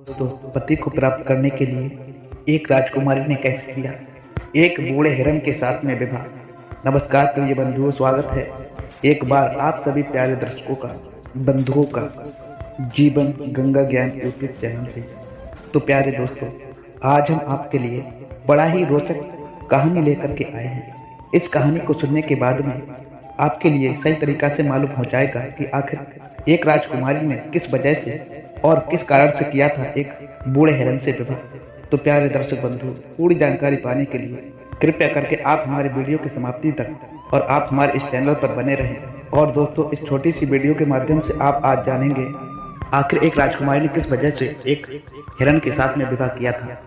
दोस्तों, पति को प्राप्त करने के लिए एक राजकुमारी ने कैसे किया एक बूढ़े हिरण के साथ में विवाह। नमस्कार प्रिय बंधुओं, स्वागत है एक बार आप सभी प्यारे दर्शकों का, बंधुओं का जीवन गंगा ज्ञान यूट्यूब चैनल पे। तो प्यारे दोस्तों, आज हम आपके लिए बड़ा ही रोचक कहानी लेकर के आए हैं। इस कहानी को सुनने के बाद में आपके लिए सही तरीका से मालूम हो जाएगा कि आखिर एक राजकुमारी ने किस वजह से और किस कारण से किया था एक बूढ़े हिरण से विवाह। तो प्यारे दर्शक बंधु, पूरी जानकारी पाने के लिए कृपया करके आप हमारे वीडियो की समाप्ति तक और आप हमारे इस चैनल पर बने रहें। और दोस्तों, इस छोटी सी वीडियो के माध्यम से आप आज जानेंगे आखिर एक राजकुमारी ने किस वजह से एक हिरण के साथ में विवाह किया था।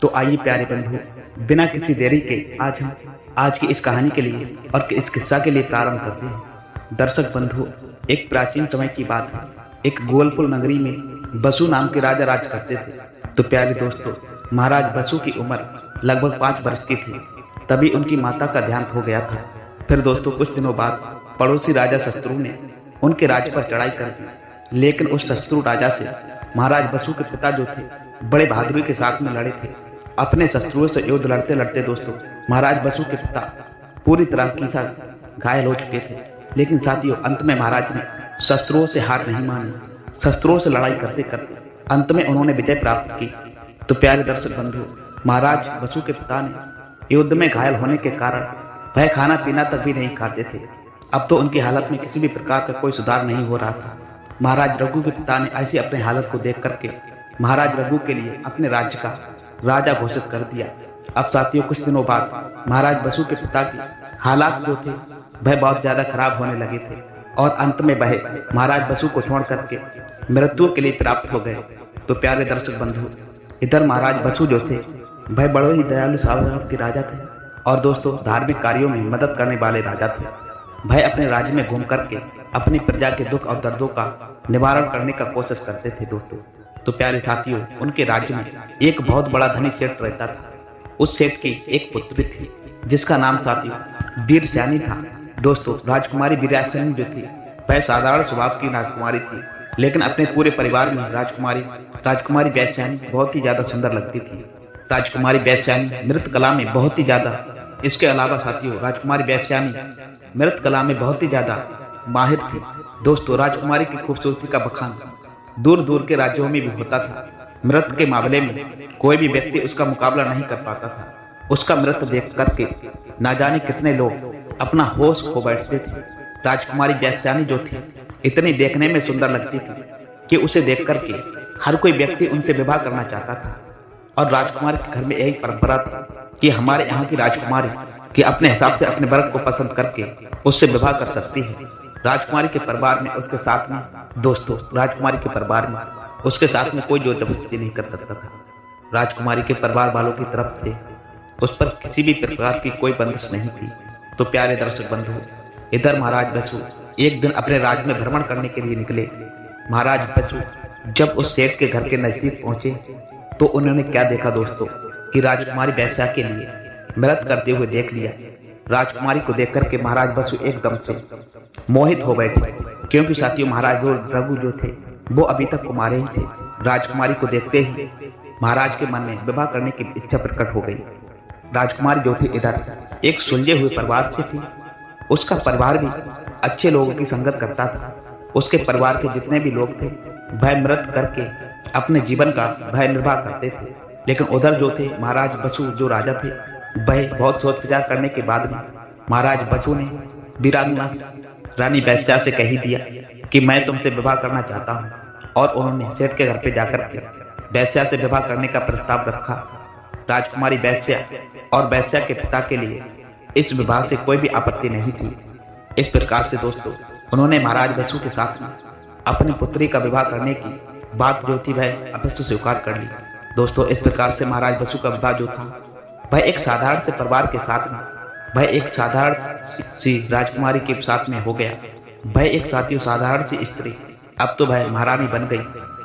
तो आइए प्यारे बंधु, बिना किसी देरी के आज हम आज की इस कहानी के लिए और इस किस्सा के लिए प्रारंभ करते हैं। दर्शक बंधु, एक प्राचीन समय की बात है। एक गोलपुर नगरी में बसु नाम के राजा राज करते थे। तो प्यारे दोस्तों, महाराज बसु की उम्र लगभग 5 वर्ष की थी। तभी उनकी माता का देहांत हो गया था। फिर दोस्तों, कुछ दिनों बाद पड़ोसी राजा शत्रु ने उनके राज्य पर चढ़ाई कर दी। लेकिन उस शत्रु राजा से महाराज बसु के पिता जो थे, बड़े बहादुरी के साथ में लड़े थे। अपने शत्रुओं से युद्ध लड़ते लड़ते दोस्तों, महाराज बसु के पिता पूरी तरह की घायल हो चुके थे। लेकिन साथियों, अंत में महाराज ने शत्रुओं से हार नहीं मानी। शत्रुओं से लड़ाई करते करते अंत में उन्होंने विजय प्राप्त की। तो प्यारे दर्शक बंधु, महाराज बसु के पिता ने युद्ध में घायल होने के कारण वह खाना पीना तक भी नहीं खाते थे। अब तो उनकी हालत में किसी भी प्रकार का कोई सुधार नहीं हो रहा था। महाराज रघु के पिता ने ऐसी अपनी हालत को देख करके महाराज रघु के लिए अपने राज्य का राजा घोषित कर दिया। अब साथियों, कुछ दिनों बाद महाराज बसु के पिता की हालात जो थे वह बहुत ज्यादा खराब होने लगे थे और अंत में वह महाराज बसु को छोड़ करके मृत्यु के लिए प्राप्त हो गए। तो प्यारे दर्शक बंधु, इधर महाराज बसु जो थे वह बड़े ही दयालु स्वभाव के राजा थे और दोस्तों धार्मिक कार्यों में मदद करने वाले राजा थे। वह अपने राज्य में घूम करके अपनी प्रजा के दुख और दर्दों का निवारण करने का कोशिश करते थे दोस्तों। तो प्यारे साथियों, उनके राज्य में एक बहुत बड़ा धनी सेठ रहता था। उस सेठ की एक पुत्री थी जिसका नाम साथियों वीरसेनी था। दोस्तों, राजकुमारी वीरसेनी जो थी वह साधारण स्वभाव की राजकुमारी थी, लेकिन अपने पूरे परिवार में राजकुमारी वीरसेनी बहुत ही ज्यादा सुंदर लगती थी। राजकुमारी वीरसेनी नृत्य कला में बहुत ही ज्यादा, इसके अलावा साथियों राजकुमारी वीरसेनी नृत्य कला में बहुत ही ज्यादा माहिर थी। दोस्तों, राजकुमारी की खूबसूरती का बखान दूर दूर के राज्यों में भी होता था। नृत्य के मामले में कोई भी व्यक्ति उसका मुकाबला नहीं कर पाता था। उसका नृत्य देख करके ना जाने कितने लोग अपना होश खो बैठते थे। राजकुमारी वीरसेनी जो थी इतनी देखने में सुंदर लगती थी कि उसे देख करके हर कोई व्यक्ति उनसे विवाह करना चाहता था। और राजकुमारी के घर में यही परंपरा थी कि हमारे यहाँ की राजकुमारी कि अपने हिसाब से अपने वर्ग को पसंद करके उससे विवाह कर सकती है। राजकुमारी के परिवार में उसके साथ में दोस्तों राजकुमारी के परिवार में उसके साथ में कोई जोर जबरदस्ती नहीं कर सकता था। राजकुमारी के परिवार वालों की तरफ से उस पर किसी भी प्रकार की कोई बंदिश नहीं थी। तो प्यारे दर्शक बंधु, इधर महाराज बसु एक दिन अपने राज्य में भ्रमण करने के लिए निकले। महाराज बसु जब उस सेठ के घर के नजदीक पहुंचे तो उन्होंने क्या देखा दोस्तों कि राजकुमारी वैश्या के लिए नृत्य करते हुए देख लिया। राजकुमारी को देख करके महाराज बसु एकदम से मोहित हो बैठे, क्योंकि साथियों महाराज रघु जो थे वो अभी तक कुमारे ही थे। राजकुमारी को देखते ही महाराज के मन में विवाह करने की इच्छा प्रकट हो गई। राजकुमारी जो थी इधर एक सुलझे हुए परिवार से थी। उसका परिवार भी अच्छे लोगों की संगत करता था। उसके परिवार के जितने भी लोग थे वह नृत्य करके अपने जीवन का वह निर्वाह करते थे। लेकिन उधर जो थे महाराज बसु जो राजा थे, वह बहुत सोच विचार करने के बाद में महाराज बसु ने वीरांगना रानी वैश्या से कह ही दिया कि मैं तुमसे विवाह करना चाहता हूँ। और उन्होंने सेठ के घर पे जाकर के वैश्या से विवाह करने का प्रस्ताव रखा। राजकुमारी वैश्या और वैश्या के पिता के लिए इस विवाह से कोई भी आपत्ति नहीं थी। इस प्रकार से दोस्तों उन्होंने महाराज बसु के साथ में अपनी पुत्री का विवाह करने की बात जो थी वह अवश्य स्वीकार कर ली। दोस्तों, इस प्रकार से महाराज बसु का विवाह जो था वह एक साधारण से परिवार के साथ में, वह एक साधारण सी राजकुमारी के साथ में हो गया। वह एक साथियों साधारण सी स्त्री अब तो वह महारानी बन गई।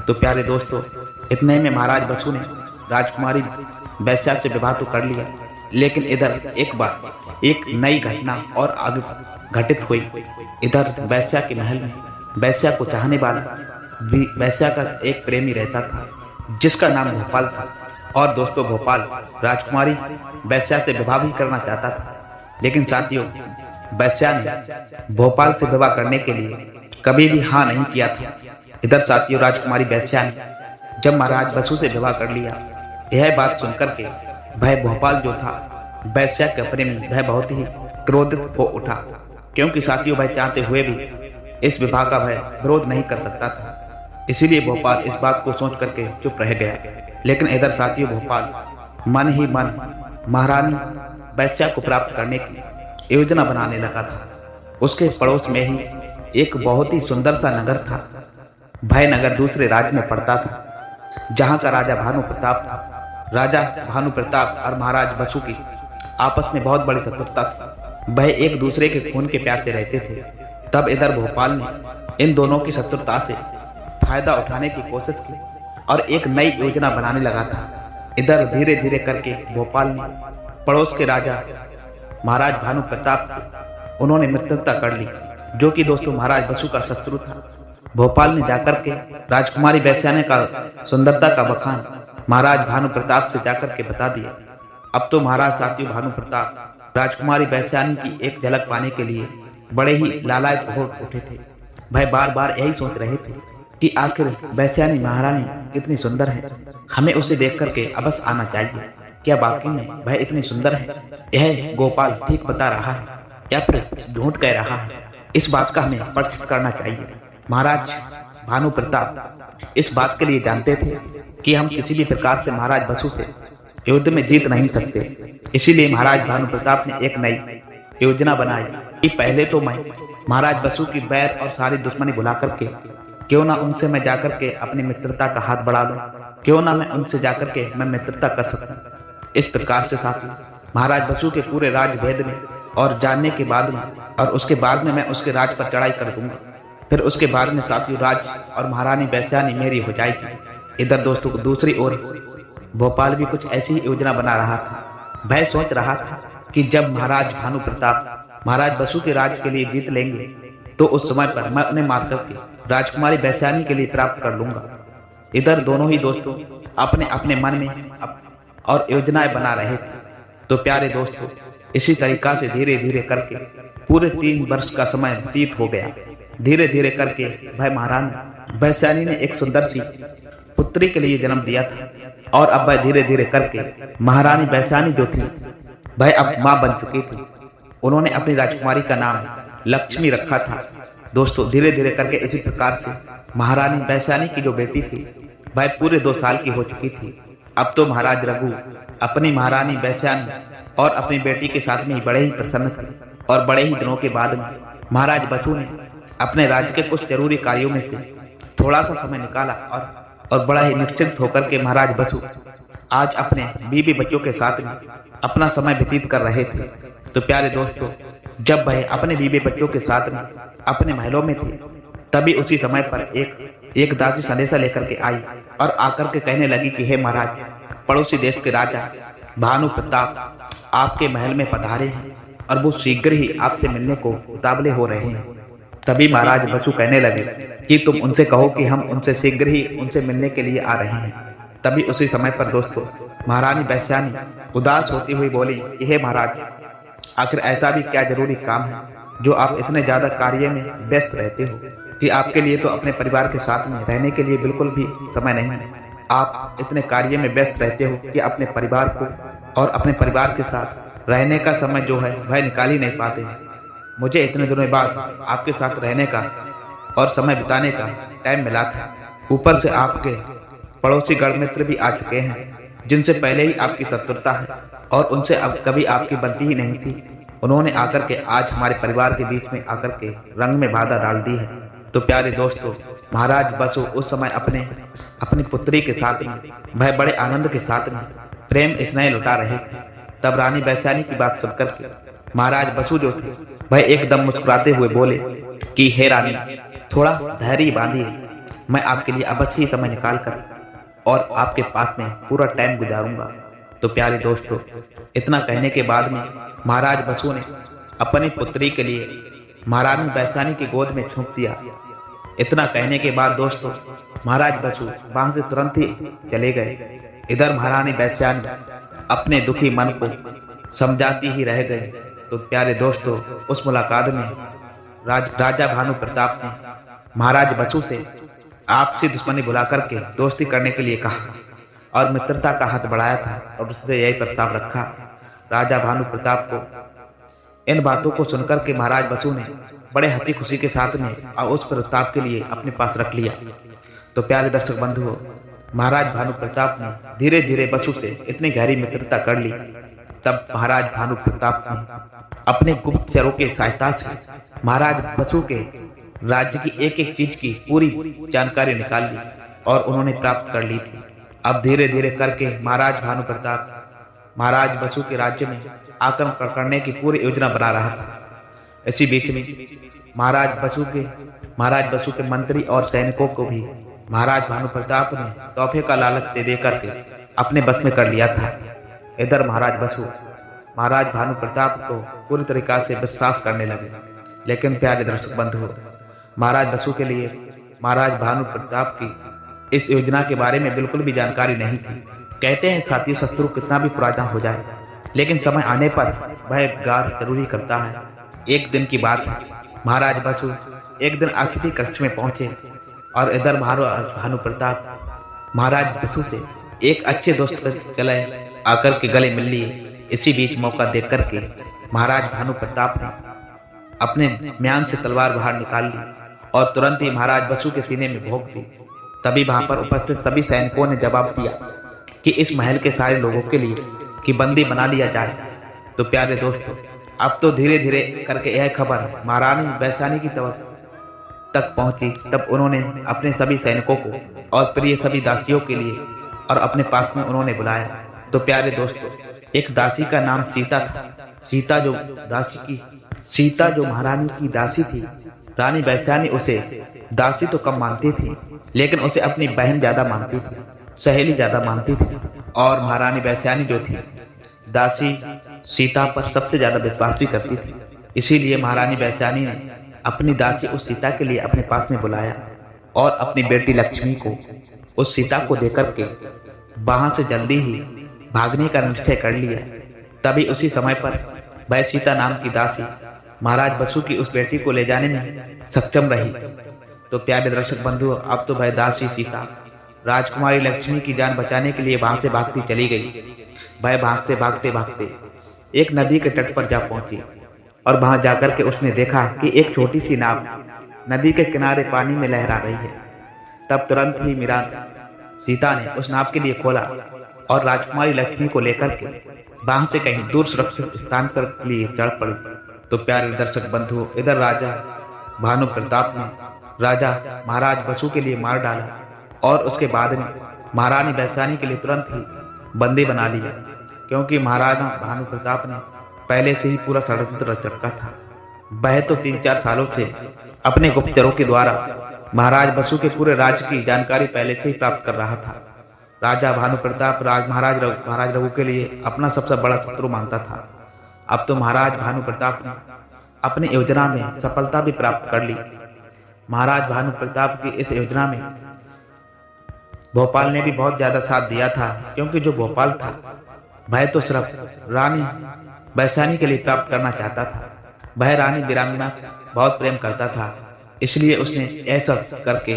तो प्यारे दोस्तों, इतने में महाराज बसु ने राजकुमारी वैश्या से विवाह तो कर लिया, लेकिन इधर एक बार एक नई घटना और आगे घटित हुई। इधर वैश्या के महल में वैश्या को चाहने वाला वैश्या का एक प्रेमी रहता था। जिसका नाम भोपाल था। और दोस्तों, भोपाल राजकुमारी वैश्या से विवाह भी करना चाहता था, लेकिन साथियों, वैश्या ने भोपाल से विवाह करने के लिए कभी भी हाँ नहीं किया था। इधर साथियों, राजकुमारी वैश्या ने जब महाराज बसु से विवाह कर लिया, यह बात सुनकर के भाई भोपाल जो था, वैश्या के अपने में वह बहुत ही क्रोधित हो उठा, क्योंकि साथियों भाई चाहते हुए भी इस विवाह का वह विरोध नहीं कर सकता था। इसीलिए भोपाल इस बात को सोच करके चुप रह गया। लेकिन इधर साथियों, भोपाल मन ही मन महारानी वैश्या को प्राप्त करने की योजना बनाने लगा था। उसके पड़ोस में ही एक बहुत ही सुंदर सा नगर था। भयनगर दूसरे राज्य में पड़ता था, जहां का राजा भानु प्रताप था। राजा भानु प्रताप और महाराज बसु की आपस में बहुत बड़ी शत्रुता थी। वह एक दूसरे के खून के प्यासे रहते थे। तब इधर भोपाल ने इन दोनों की शत्रुता से फायदा उठाने की कोशिश की और एक नई योजना बनाने लगा था। इधर धीरे धीरे करके भोपाल ने पड़ोस के राजा महाराज भानु प्रताप से उन्होंने मित्रता कर ली, जो कि दोस्तों महाराज बसु का शत्रु था। भोपाल ने जाकर के राजकुमारी वैश्या का सुंदरता का बखान महाराज भानु प्रताप से जाकर के बता दिया। अब तो महाराज साथियों भानु प्रताप राजकुमारी वैश्या की एक झलक पाने के लिए बड़े ही लालायित हो उठे थे। भाई बार बार यही सोच रहे थे कि आखिर वैश्या महारानी कितनी सुंदर है, हमें उसे देख करके अवश्य आना चाहिए। क्या वाकई में वह इतनी सुंदर है? यह गोपाल ठीक बता रहा है या फिर झूठ कह रहा है? इस बात का हमें परीक्षित करना चाहिए। महाराज भानु प्रताप इस बात के लिए जानते थे कि हम किसी भी प्रकार से महाराज बसु से युद्ध में जीत नहीं सकते। इसीलिए महाराज भानु प्रताप ने एक नई योजना बनाई कि पहले तो मैं महाराज बसु की बैर और सारी दुश्मनी भुला करके क्यों ना उनसे मैं जाकर के अपनी मित्रता का हाथ बढ़ा दूं, क्यों ना मैं उनसे जाकर के मैं मित्रता कर सकूं। इस प्रकार से साथी महाराज बसु के पूरे राज भेद में और जानने के बाद में और उसके बाद में मैं उसके राज पर चढ़ाई कर दूंगा। फिर उसके बाद में साथियों राज और महारानी वैश्या मेरी हो जाएगी। इधर दोस्तों को दूसरी ओर भोपाल भी कुछ ऐसी ही योजना बना रहा था। वह सोच रहा था कि जब महाराज भानु प्रताप महाराज बसु के राज के लिए जीत लेंगे तो उस समय पर मैं उन्हें मार करके राजकुमारी वैश्या के लिए प्राप्त कर लूंगा। इधर दोनों ही दोस्तों अपने अपने मन में और योजनाएं बना रहे थे। तो प्यारे दोस्तों, इसी तरीका से धीरे धीरे करके पूरे 3 वर्ष का समय व्यतीत हो गया। धीरे धीरे करके भाई महारानी वैश्या ने एक सुंदर सी पुत्री के लिए जन्म दिया था। और अब वह धीरे धीरे करके महारानी वैश्या जो थी वह अब मां बन चुकी थी। उन्होंने अपनी राजकुमारी का नाम लक्ष्मी रखा था। दोस्तों धीरे धीरे करके इसी प्रकार से महारानी वैश्या की जो बेटी थी वह पूरे 2 साल की हो चुकी थी। अब तो महाराज रघु अपनी महारानी वैश्या और अपनी बेटी के साथ में ही बड़े ही प्रसन्न थे। और बड़े ही दिनों के बाद में महाराज बसु ने अपने राज्य के कुछ जरूरी कार्यों में से थोड़ा सा समय निकाला और बड़ा ही निश्चिंत होकर के महाराज बसु आज अपने बीवी बच्चों के साथ में अपना समय व्यतीत कर रहे थे। तो प्यारे दोस्तों, जब वह अपने बीवी बच्चों के साथ में अपने महलों में थे, तभी उसी समय पर एक दासी संदेशा लेकर के आई और आकर के कहने लगी कि हे महाराज, पड़ोसी देश के राजा भानु प्रताप आपके महल में पधारे हैं और वो शीघ्र ही आपसे मिलने को उतावले हो रहे हैं। तभी महाराज बसु कहने लगे कि तुम उनसे कहो कि हम उनसे शीघ्र ही उनसे मिलने के लिए आ रहे हैं। तभी उसी समय पर दोस्तों महारानी वैश्या उदास होती हुई बोली कि हे महाराज, आखिर ऐसा भी क्या जरूरी काम है जो आप इतने ज्यादा कार्य में व्यस्त रहते हो कि आपके लिए तो अपने परिवार के साथ में रहने के लिए बिल्कुल भी समय नहीं है। आप इतने कार्य में व्यस्त रहते हो कि अपने परिवार को और अपने परिवार के साथ रहने का समय जो है वह निकाल ही नहीं पाते हैं। मुझे इतने दिनों बाद आपके साथ रहने का और समय बिताने का टाइम मिला था। ऊपर से आपके पड़ोसी गढ़ मित्र भी आ चुके हैं जिनसे पहले ही आपकी शत्रुता है और उनसे अब कभी आपकी बनती ही नहीं थी। उन्होंने आकर के आज हमारे परिवार के बीच में आकर के रंग में बाधा डाल दी है। तो प्यारे दोस्तों, महाराज बसु उस समय अपनी पुत्री के साथ में वह बड़े आनंद के साथ में प्रेम स्नेह लुटा रहे थे। तब रानी वैश्या की बात सुनकर के महाराज बसु जो थे वह एकदम मुस्कुराते हुए बोले कि हे रानी, थोड़ा धैर्य बांधिए, मैं आपके लिए अवश्य ही समय निकाल कर और आपके पास में पूरा टाइम गुजारूंगा। तो प्यारे दोस्तों, इतना कहने के बाद में महाराज बसु ने अपनी पुत्री के लिए महारानी वैश्या की गोद में छुप दिया। इतना कहने के बाद दोस्तों महाराज बसु वहां से तुरंत ही चले गए। इधर महारानी वैश्यानी अपने दुखी मन को समझाती ही रह गए। तो प्यारे दोस्तों, उस मुलाकात में राजा भानु प्रताप ने महाराज बसु से आपसी दुश्मनी भुला करके दोस्ती करने के लिए कहा और मित्रता का हाथ बढ़ाया था और उससे यही प्रस्ताव रखा। राजा भानु प्रताप को इन बातों को सुनकर के महाराज बसु ने बड़े हंसी खुशी के साथ में और उस प्रस्ताव के लिए अपने पास रख लिया। तो प्यारे दर्शक बंधुओं, महाराज भानु प्रताप ने धीरे धीरे बसु से इतनी गहरी मित्रता कर ली। तब महाराज भानु प्रताप ने अपने गुप्तचरों के सहायता से महाराज बसु के राज्य की एक एक चीज की पूरी जानकारी निकाल ली और उन्होंने प्राप्त कर ली थी। अब धीरे धीरे करके महाराज भानु प्रताप महाराज बसु के राज्य में आक्रमण करने की पूरी योजना बना रहा था। इसी बीच में महाराज बसु के मंत्री और सैनिकों को भी महाराज भानु प्रताप ने तोहफे का लालच दे करके अपने बस में कर लिया था। इधर महाराज बसु महाराज भानु प्रताप को पूरी तरीका से विश्वास करने लगे। लेकिन प्यारे दर्शक बंधुओं, महाराज बसु के लिए महाराज भानु प्रताप की इस योजना के बारे में बिल्कुल भी जानकारी नहीं थी। कहते हैं साथियों, शत्रु कितना भी पुराना हो जाए लेकिन समय आने पर वह गार जरूर ही करता है। एक दिन की बात है, महाराज बसु एक दिन अतिथि कक्ष में पहुंचे और इधर महाराज भानु प्रताप महाराज बसु से एक अच्छे दोस्त चले आकर के गले मिल लिए। इसी बीच मौका देख करके महाराज भानु प्रताप ने अपने म्यान से तलवार बाहर निकाल ली और तुरंत ही महाराज बसु के सीने में भोंक दी। तभी वहां पर उपस्थित सभी सैनिकों ने जवाब दिया कि इस महल के सारे लोगों के लिए कि बंदी बना लिया जाए। तो प्यारे दोस्तों, अब तो धीरे धीरे करके यह खबर महारानी वैश्यानी की तक पहुंची। तब उन्होंने अपने सभी सैनिकों को और प्रिय सभी दासियों के लिए और अपने पास में उन्होंने बुलाया। तो प्यारे दोस्तों, एक दासी का नाम सीता था। सीता जो महारानी की दासी थी, रानी वैश्यानी उसे दासी तो कम मानती थी लेकिन उसे अपनी बहन ज्यादा मानती थी, सहेली ज्यादा मानती थी। और महारानी वैश्यानी जो थी, दासी सीता पर सबसे ज्यादा विश्वास भी करती थी। इसीलिए महारानी वैश्यानी ने अपनी दासी उस सीता के लिए अपने पास में बुलाया और अपनी बेटी लक्ष्मी को उस सीता को देकर के वहां से जल्दी ही भागने का निश्चय कर लिया। तभी उसी समय पर वह सीता नाम की दासी महाराज बसु की उस बेटी को ले जाने में सक्षम रही। तो प्यारे दर्शक बंधुओं, अब तो वह दासी सीता राजकुमारी लक्ष्मी की जान बचाने के लिए वहां से भागती चली गई। वह भागते भागते एक नदी के तट पर जा पहुंची और वहां जाकर के उसने देखा कि एक छोटी सी नाव नदी के किनारे पानी में लहरा रही है। तब तुरंत ही मीरा सीता ने उस नाव के लिए खोला और राजकुमारी लक्ष्मी को लेकर के वहां से कहीं दूर सुरक्षित स्थान पर लिए चढ़ पड़ी। तो प्यारे दर्शक बंधुओं, इधर राजा भानु प्रताप ने राजा महाराज बसु के लिए मार डाला और उसके बाद में महारानी वैश्यानी के लिए तुरंत ही बंदी बना लिया, क्योंकि महाराजा भानु प्रताप ने पहले से ही पूरा षड्यंत्र रच रखा था। वह तो 3-4 सालों से अपने गुप्तचरों के द्वारा महाराज बसु के पूरे राज्य की जानकारी पहले से ही प्राप्त कर रहा था। राजा भानु प्रताप महाराज रघु के लिए अपना सबसे बड़ा शत्रु मानता था। अब तो महाराज भानु प्रताप ने अपनी योजना में सफलता भी प्राप्त कर ली। महाराज भानु प्रताप की इस योजना में भोपाल ने भी बहुत ज्यादा साथ दिया था, क्योंकि जो भोपाल था वह तो सिर्फ रानी वैश्यानी के लिए प्राप्त करना चाहता था। वह रानी वीरांगना बहुत प्रेम करता था, इसलिए उसने ऐसा करके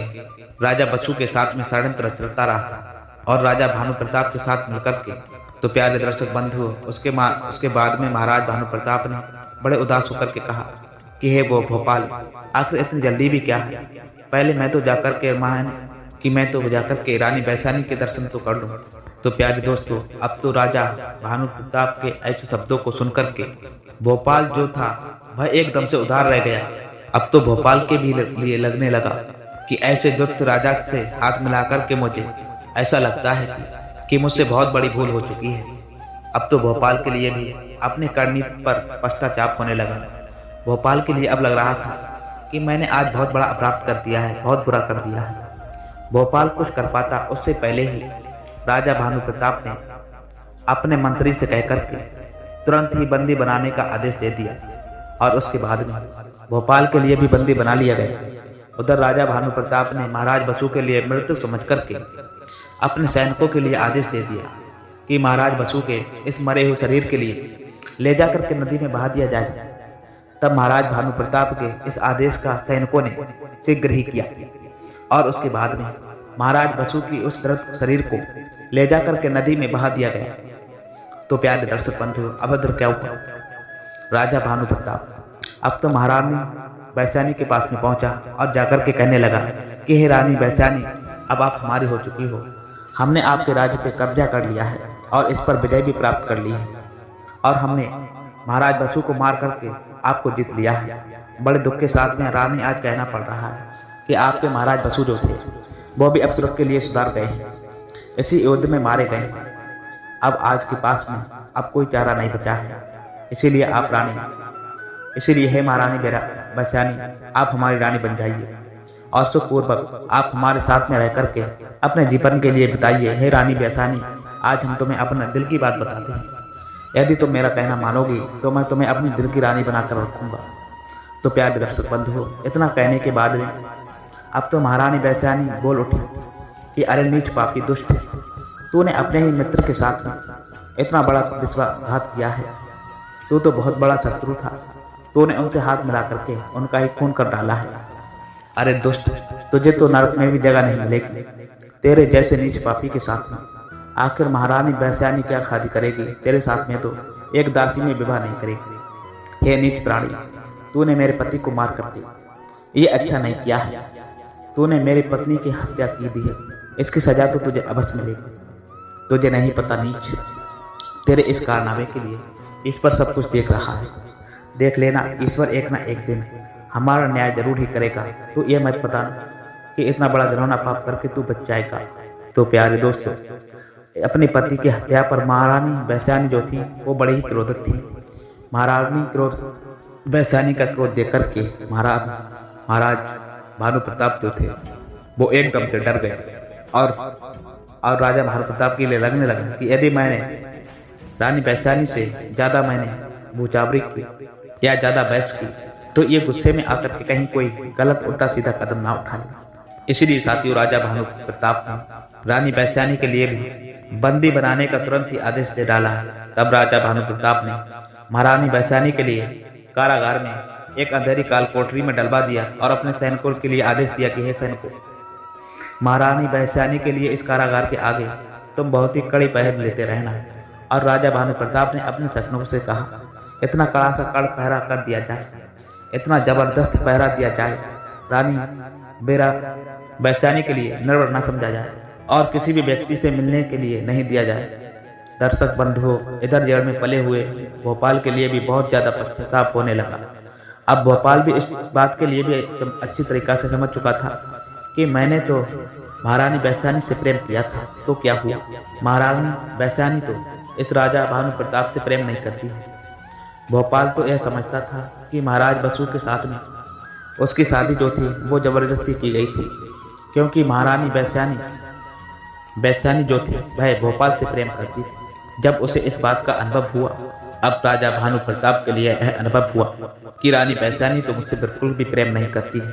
राजा बसु के साथ में षड्यंत्र रचता रहा और राजा भानु प्रताप के साथ मिलकर के। तो प्यारे दर्शक बंधु, उसके बाद में महाराज भानु प्रताप ने बड़े उदास होकर के कहा कि हे वो भोपाल, आखिर इतनी जल्दी भी क्या है? पहले मैं तो जाकर के रानी वैश्यानी के दर्शन तो कर लूं। तो प्यारे दोस्तों, अब तो राजा भानु प्रताप के ऐसे शब्दों को सुनकर के भोपाल जो था वह एकदम से उदार रह गया। अब तो भोपाल के भी लिए लगने लगा कि ऐसे दुष्ट राजा से हाथ मिलाकर के मुझे ऐसा लगता है कि मुझसे बहुत बड़ी भूल हो चुकी है। अब तो भोपाल के लिए भी अपने करनी पर पश्चाताप होने लगा। भोपाल के लिए अब लग रहा था कि मैंने आज बहुत बड़ा अपराध कर दिया है, बहुत बुरा कर दिया है। भोपाल कुछ कर पाता उससे पहले ही राजा भानु प्रताप ने अपने मंत्री से कहकर के तुरंत ही बंदी बनाने का आदेश दे दिया और उसके बाद में भोपाल के लिए भी बंदी बना लिया गया। उधर राजा भानु प्रताप ने महाराज बसु के लिए मृत्यु समझ करके अपने सैनिकों के लिए आदेश दे दिया कि महाराज बसु के इस मरे हुए शरीर के लिए ले जाकर के नदी में बहा दिया जाए। तब महाराज भानु प्रताप के इस आदेश का सैनिकों ने शीघ्र ही किया और उसके बाद में महाराज बसु की उस मृत शरीर को ले जाकर के नदी में बहा दिया गया। तो प्यारे दर्शक बंधु, अब इधर क्या हुआ? राजा भानु प्रताप अब तो महारानी वैशाली के पास में पहुंचा और जाकर के कहने लगा कि हे रानी वैशाली, अब आप हमारी हो चुकी हो। हमने आपके राज्य पे कब्जा कर लिया है और इस पर विजय भी प्राप्त कर ली है और हमने महाराज बसु को मार करके आपको जीत लिया है। बड़े दुख के साथ में रानी आज कहना पड़ रहा है कि आपके महाराज बसु जो थे वो भी अप्सरा के लिए सुधार गए हैं, इसी युद्ध में मारे गए। अब आज के पास में अब कोई चारा नहीं बचा है। इसीलिए हे महारानी वैशाली, आप हमारी रानी बन जाइए और सुखपूर्वक आप हमारे साथ में रह करके अपने जीवन के लिए बिताइए। हे रानी वैशाली, आज हम तुम्हें अपने दिल की बात बताते हैं। यदि तुम मेरा कहना मानोगी तो मैं तुम्हें अपनी दिल की रानी बनाकर रखूंगा। तो प्यारे दर्शक बंधुओं, इतना कहने के बाद में अब तो महारानी वैशाली बोल उठी कि अरे नीच पापी दुष्ट, तूने अपने ही मित्र के साथ इतना बड़ा विश्वासघात किया है। तू तो बहुत बड़ा शत्रु था, तूने उनसे हाथ मिला करके उनका ही खून कर डाला है। अरे दुष्ट, तुझे तो नरक में भी जगह नहीं मिलेगी तेरे जैसे नीच पापी के साथ में। आखिर महारानी वैशाली क्या शादी करेगी तेरे साथ में? तो एक दासी में विवाह नहीं करेगी। हे नीच प्राणी, तूने मेरे पति को मार करके ये अच्छा नहीं किया है। तूने मेरी पत्नी की हत्या की दी है, इसकी सजा तो तुझे अवश्य मिलेगी। तुझे नहीं पता नीच, तेरे इस कारनामे के लिए ईश्वर सब कुछ देख रहा है। देख लेना, ईश्वर एक ना एक दिन हमारा न्याय जरूर ही करेगा। तो ये मत पता कि इतना बड़ा घिनौना पाप करके तू बच जाएगा। तो प्यारे दोस्तों, अपने पति की हत्या पर महारानी वैशाली जो थी वो बड़ी ही क्रोधित थी। महारानी वैशाली का क्रोध देख करके महाराज भानु प्रताप जो थे वो एकदम से डर गए और राजा भानु प्रताप के लिए लगने लगा कि यदि मैंने रानी वैशाली से ज्यादा मैंने भूचावरी की या ज्यादा बहस की तो ये गुस्से में आकर के कहीं कोई गलत उल्टा सीधा कदम ना उठा ले। इसीलिए साथियों, राजा भानु प्रताप ने रानी वैशाली के लिए भी बंदी बनाने का तुरंत ही आदेश दे डाला। तब राजा भानु प्रताप ने महारानी वैशाली के लिए कारागार में एक अंधेरी काल कोठरी में डलवा दिया और अपने सैनिकों के लिए आदेश दिया कि हे सैनिकों, महारानी वैशाली के लिए इस कारागार के आगे तुम बहुत ही कड़ी पहर लेते रहना। और राजा भानु प्रताप ने अपने सैनिकों से कहा, इतना कड़ा सा कड़ पहरा कर दिया जाए, इतना जबरदस्त पहरा दिया जाए, रानी वैशाली के लिए निर्भर न समझा जाए और किसी भी व्यक्ति से मिलने के लिए नहीं दिया जाए। दर्शक बंधुओं, इधर जड़ में पले हुए भोपाल के लिए भी बहुत ज्यादा पश्चाताप होने लगा। अब भोपाल भी इस बात के लिए भी अच्छी तरीका से समझ चुका था कि मैंने तो महारानी वैशाली से प्रेम किया था, तो क्या हुआ? महारानी वैशाली तो इस राजा भानु प्रताप से प्रेम नहीं करती है। भोपाल तो यह समझता था कि महाराज बसु के साथ में उसकी शादी जो थी वो जबरदस्ती की गई थी, क्योंकि महारानी वैशाली जो थी वह भोपाल से प्रेम करती थी। जब उसे इस बात का अनुभव हुआ, अब राजा भानु प्रताप के लिए यह अनुभव हुआ कि रानी वैशाली तो मुझसे बिल्कुल भी प्रेम नहीं करती है,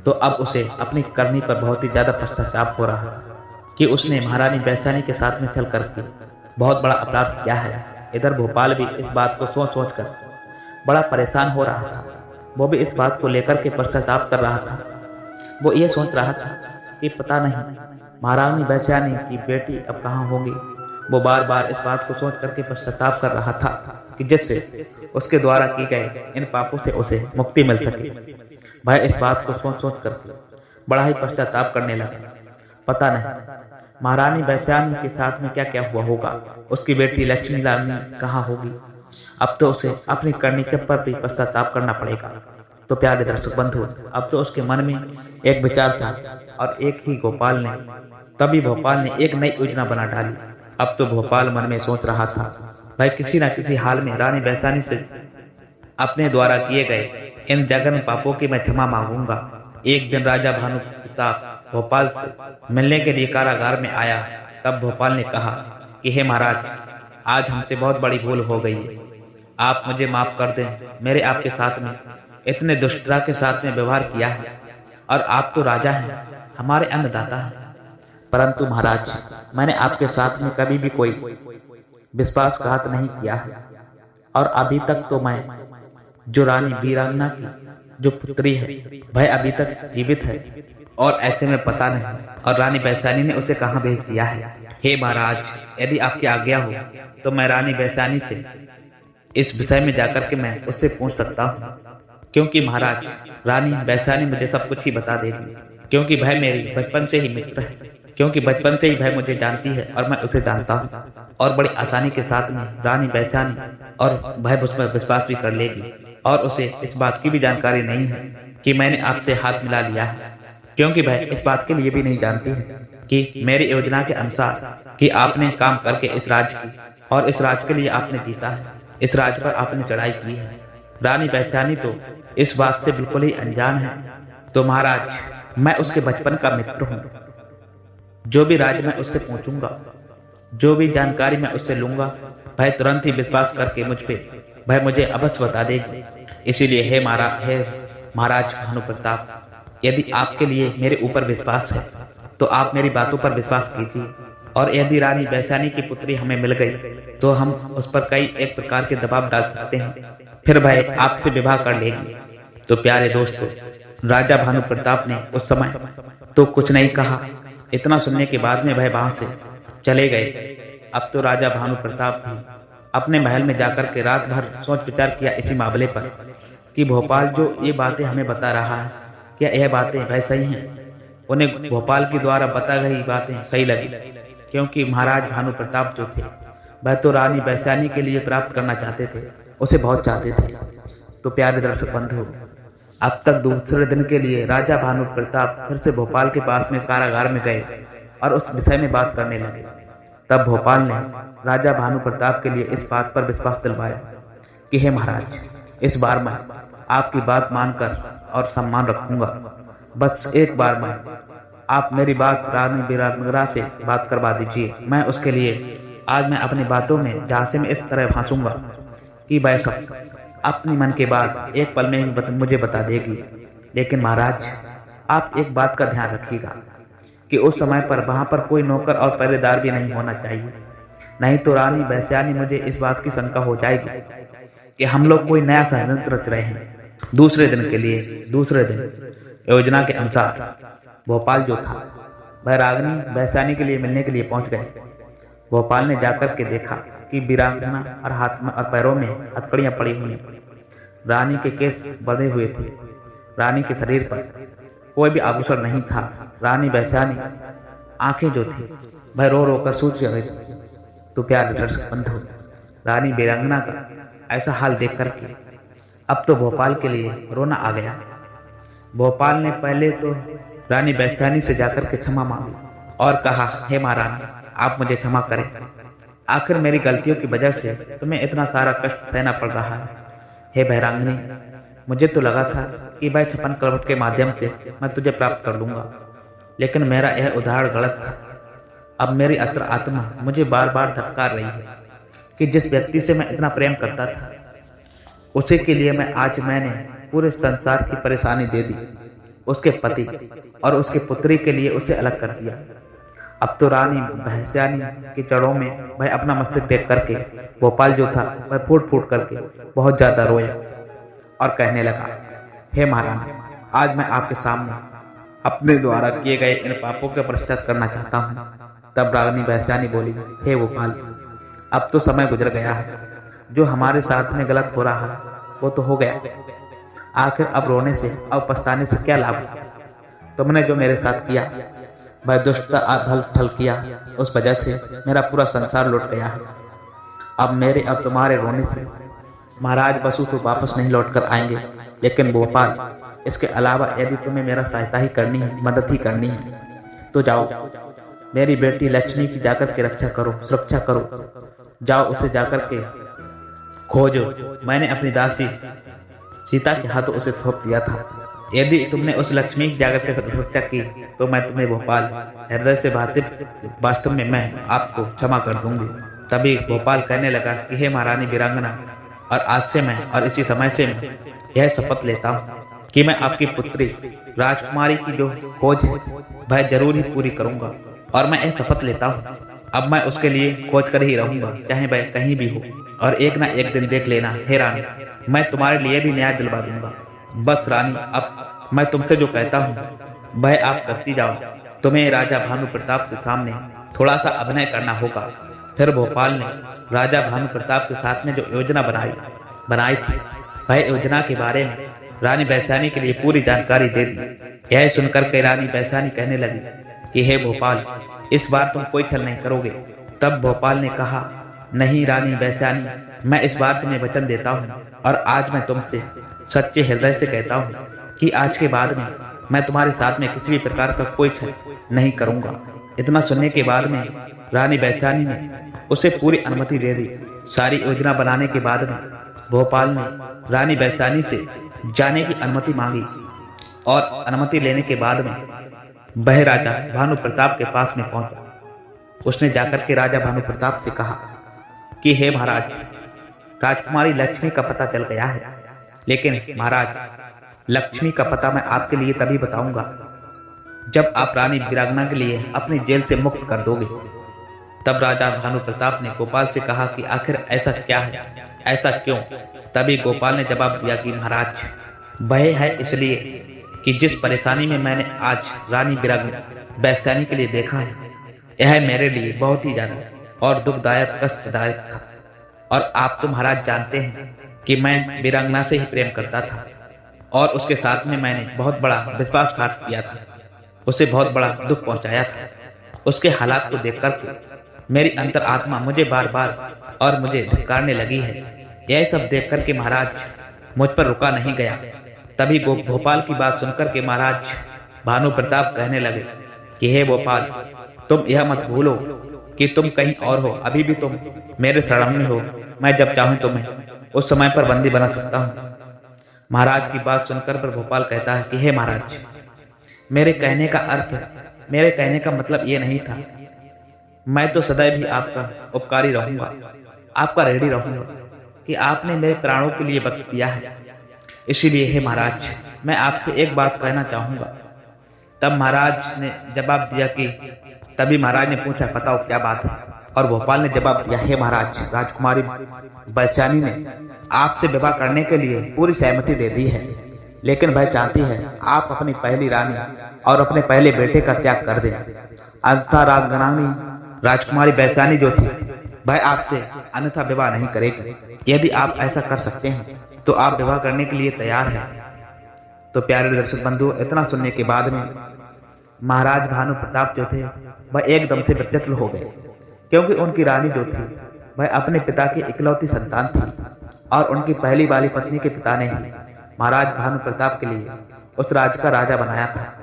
तो अब उसे अपनी करनी पर बहुत ही ज्यादा पश्चाताप हो रहा था कि उसने महारानी वैशाली के साथ में चल करके बहुत बड़ा अपराध किया है। इधर भोपाल भी इस बात को सोच कर बड़ा परेशान हो रहा था। वो भी इस बात को लेकर के पश्चाताप कर रहा था। वो ये सोच रहा था कि पता नहीं महारानी वैशाली की बेटी अब कहाँ होगी। वो बार बार इस बात को सोच करके पश्चाताप कर रहा था कि जिससे उसके द्वारा की गए इन पापों से उसे मुक्ति मिल सके। भाई इस बात को सोच करके बड़ा ही पश्चाताप करने लगा। पता नहीं महारानी वैशाली के साथ में क्या क्या हुआ होगा, उसकी बेटी लक्ष्मी रानी कहाँ होगी। अब तो उसे अपनी करनी के पर भी पश्चाताप करना पड़ेगा। तो प्यारे दर्शक बंधु, अब तो उसके मन में एक विचार था और एक ही भोपाल ने एक नई योजना बना डाली। अब तो भोपाल मन में सोच रहा था, भाई किसी न किसी हाल में रानी वैशाली से अपने द्वारा किए गए इन जघन्य पापों की मैं क्षमा मांगूंगा। एक दिन राजा भानु प्रताप भोपाल से मिलने के लिए कारागार में आया। तब भोपाल ने कहा कि हे महाराज, आज हमसे बहुत बड़ी भूल हो गई है, आप मुझे माफ कर दें। मेरे आपके साथ में इतने दुष्टता के साथ में व्यवहार किया है और आप तो राजा हैं, हमारे अन्नदाता हैं। परंतु महाराज, मैंने आपके साथ में कभी भी कोई विश्वासघात नहीं किया है, और अभी तक तो मैं जो रानी वीरांगना की जो पुत्री है वह अभी तक जीवित है, और ऐसे में पता नहीं और रानी वैशाली ने उसे कहाँ भेज दिया है। हे महाराज, यदि आपकी आज्ञा हो तो मैं रानी वैशाली से इस विषय में जाकर के मैं उससे पूछ सकता हूँ, क्योंकि महाराज रानी वैशाली मुझे सब कुछ ही बता देगी, क्योंकि वह मेरी बचपन से ही मित्र है, क्योंकि बचपन से ही वह मुझे जानती है और मैं उसे जानता हूँ, और बड़ी आसानी के साथ में रानी वैशाली और वह मुझ पर विश्वास भी कर लेगी, और उसे इस बात की भी जानकारी नहीं है कि मैंने आपसे हाथ मिला लिया है, क्योंकि वह इस बात के लिए भी नहीं जानती है कि मेरी योजना के अनुसार कि आपने काम करके इस राज की और इस राज के लिए आपने जीता है, इस राज पर आपने चढ़ाई की है। रानी वैशाली तो इस बात से बिल्कुल ही अनजान है। तो महाराज, मैं उसके बचपन का मित्र हूँ। जो भी राज मैं उससे पूछूंगा, जो भी जानकारी मैं उससे लूंगा, वह तुरंत ही विश्वास करके मुझ पे वह मुझे अवश्य बता देगी। इसीलिए हे महाराज भानु प्रताप, यदि आपके लिए मेरे ऊपर विश्वास है तो आप मेरी बातों पर विश्वास कीजिए, और यदि रानी वैशाली की पुत्री हमें मिल गई तो हम उस पर कई एक प्रकार के दबाव डाल सकते हैं, फिर वह आपसे विवाह कर लेगी। तो प्यारे दोस्तों, राजा भानु प्रताप ने उस समय तो कुछ नहीं कहा। इतना सुनने के बाद में वह वहां से चले गए। अब तो राजा भानु प्रताप भी अपने महल में जाकर के रात भर सोच विचार किया इसी मामले पर कि भोपाल जो ये बातें हमें बता रहा है, क्या यह बातें वह सही हैं। उन्हें भोपाल के द्वारा बता गई बातें सही लगी, क्योंकि महाराज भानु प्रताप जो थे वह तो रानी वैशाली के लिए प्राप्त करना चाहते थे, उसे बहुत चाहते थे। तो प्यारे दर्शक बंधु, अब तक दूसरे दिन के लिए राजा भानु प्रताप फिर से भोपाल के पास में कारागार में गए और उस विषय में बात करने लगे। तब भोपाल ने राजा भानु प्रताप के लिए इस बात पर विश्वास दिलवाया कि हे महाराज, इस बार मैं आपकी बात मानकर और सम्मान रखूंगा। बस एक बार मैं आप मेरी बात रानी वीरांगना से बात करवा दीजिए। मैं उसके लिए आज मैं अपनी बातों में झांसे में इस तरह भांसूंगा कि वह सब अपनी मन के बात एक पल में ही मुझे बता देगी। लेकिन महाराज, आप एक बात का ध्यान रखिएगा कि उस समय पर वहां पर कोई नौकर और पहरेदार भी नहीं होना चाहिए, नहीं तो रानी वैशाली मुझे इस बात की शंका हो जाएगी कि हम लोग कोई नया षड्यंत्र रच रहे हैं। दूसरे दिन योजना के अनुसार भोपाल जो था वह रानी वैशाली के लिए मिलने के लिए पहुंच गए। भोपाल ने जाकर के देखा कि वीरांगना और हाथ में और पैरों में हथकड़ियां पड़ी हुई, रानी के केस बंधे हुए थे, रानी के शरीर पर कोई भी आभूषण नहीं था। रानी वैशाली आंखें जो थी वह रो रो कर सूज गई थी। तो प्यारे दर्शक बंधु, रानी वीरांगना का ऐसा हाल देख करके अब तो भोपाल के लिए रोना आ गया। भोपाल ने पहले तो रानी वैशाली से जाकर के क्षमा मांगी और कहा, हे महारानी, आप मुझे क्षमा करें। आखिर मेरी गलतियों की वजह से तुम्हें इतना सारा कष्ट सहना पड़ रहा है। हे वीरांगनी, मुझे तो लगा था कि वह छपन करवट के माध्यम से मैं तुझे प्राप्त कर लूंगा, लेकिन मेरा यह उदाहरण गलत था। अब मेरी आत्मा मुझे बार बार धक्कार रही है कि जिस व्यक्ति से मैं इतना प्रेम करता था उसी के लिए मैंने पूरे संसार की परेशानी दे दी, उसके पति और उसके पुत्री के लिए उसे अलग कर दिया। अब तो रानी वैशाली की जड़ों में वह अपना मस्तक देख करके भोपाल जो था वह फूट फूट करके बहुत ज्यादा रोया और कहने लगा, हे महारानी, आज मैं आपके सामने अपने द्वारा किए गए इन पापों का प्रायश्चित करना चाहता हूँ। तब रानी वैशाली बोली, हे भोपाल, अब तो समय गुजर गया है, जो हमारे साथ में गलत हो रहा है वो तो हो गया। आखिर अब रोने से अब पछताने से क्या लाभ? तुमने जो मेरे साथ किया वह दुष्टता आधल छल किया, उस वजह से मेरा पूरा संसार लौट गया है। अब तुम्हारे रोने से महाराज बसु तो वापस नहीं लौट कर आएंगे, लेकिन भोपाल, इसके अलावा यदि तुम्हें मेरा सहायता ही करनी है, मदद ही करनी है, तो जाओ मेरी बेटी लक्ष्मी की जाकर के रक्षा करो, सुरक्षा करो। जाओ उसे जाकर के खोजो। मैंने अपनी दासी सीता के हाथों उसे थोप दिया था। यदि तुमने उस लक्ष्मी की जाकर के सुरक्षा की तो मैं तुम्हें भोपाल हृदय से वास्तव में मैं आपको क्षमा कर दूंगी। तभी भोपाल कहने लगा कि हे महारानी वीरांगना, और आज से मैं और इसी समय से मैं यह शपथ लेता हूँ कि मैं आपकी पुत्री राजकुमारी की जो खोज है वह जरूर ही पूरी करूंगा, और मैं यह शपथ लेता हूँ अब मैं उसके लिए खोज कर ही रहूंगा, चाहे वह कहीं भी हो। और एक ना एक दिन देख लेना हे रानी, मैं तुम्हारे लिए भी न्याय दिलवा दूंगा। बस रानी, अब मैं तुमसे जो कहता हूँ वह आप करती जाओ। तुम्हें राजा भानु प्रताप के सामने थोड़ा सा अभिनय करना होगा। फिर भोपाल ने राजा भानु प्रताप के साथ में जो योजना बनाई थी वह योजना के बारे में रानी वैशाली के लिए पूरी जानकारी दे दी। यह सुनकर के रानी वैशाली कहने लगी कि हे भोपाल, इस बार तुम कोई छल नहीं करोगे। तब भोपाल ने कहा, नहीं रानी वैशाली, मैं इस बार तुम्हें वचन देता हूँ, और आज मैं तुमसे सच्चे हृदय से कहता हूँ कि आज के बाद में मैं तुम्हारे साथ में किसी भी प्रकार का कोई छल नहीं करूंगा। इतना सुनने के बाद में रानी वैशाली ने उसे पूरी अनुमति दे दी। सारी योजना बनाने के बाद में भोपाल ने रानी वैशाली से जाने की अनुमति मांगी, और अनुमति लेने के बाद में वह राजा भानु प्रताप के पास में पहुंचा। उसने जाकर के राजा भानु प्रताप से कहा कि हे महाराज, राजकुमारी लक्ष्मी का पता चल गया है, लेकिन महाराज, लक्ष्मी का पता मैं आपके लिए तभी बताऊंगा जब आप रानी वीरांगना के लिए अपनी जेल से मुक्त कर दोगे। तब राजा भानु प्रताप ने गोपाल से कहा कि आखिर ऐसा क्या है, ऐसा क्यों? तभी गोपाल ने जवाब दिया कि महाराज, वह है इसलिए कि जिस परेशानी में मैंने आज रानी वीरांगना वैशाली के लिए देखा है, यह मेरे लिए बहुत ही ज्यादा और दुखदायक, कष्टदायक था। और आप तो महाराज जानते हैं कि मैं वीरांगना से ही प्रेम करता था, और उसके साथ में मैंने बहुत बड़ा विश्वासघात किया था, उसे बहुत बड़ा दुख पहुंचाया था। उसके हालात को देख कर मेरी अंतर आत्मा मुझे बार बार और मुझे धिक्कारने लगी है। यह सब देख कर के महाराज मुझ पर रुका नहीं गया। तभी भोपाल की बात सुनकर के महाराज भानु प्रताप कहने लगे कि हे भोपाल, तुम यह मत भूलो कि तुम कहीं और हो, अभी भी तुम मेरे शरण में हो। मैं जब चाहूं तुम्हें उस समय पर बंदी बना सकता हूं। महाराज की बात सुनकर पर भोपाल कहता है कि हे महाराज, मेरे कहने का मतलब ये नहीं था। मैं तो सदैव ही आपका उपकारी रहूंगा, आपका ऋणी रहूंगा कि आपने मेरे प्राणों के लिए बख्श दिया है। इसीलिए हे महाराज, मैं आपसे एक बात कहना चाहूंगा। तब महाराज ने जवाब दिया कि तभी महाराज ने पूछा, बताओ क्या बात है? और भोपाल ने जवाब दिया, हे महाराज, राजकुमारी वैशाली ने आपसे विवाह करने के लिए पूरी सहमति दे दी है, लेकिन वह चाहती है आप अपनी पहली रानी और अपने पहले बेटे का त्याग कर दें। अन्यथा राजकुमारी वैशाली जो थी वह आपसे अन्यथा विवाह नहीं करेगी। यदि आप ऐसा कर सकते हैं तो आप विवाह करने के लिए तैयार हैं। तो प्यारे दर्शक बंधु, इतना सुनने के बाद में महाराज भानु प्रताप जो थे वह एकदम से विचलित हो गए, क्योंकि उनकी रानी जो थी वह अपने पिता की इकलौती संतान थी, और उनकी पहली वाली पत्नी के पिता ने महाराज भानु प्रताप के लिए उस राज्य का राजा बनाया था।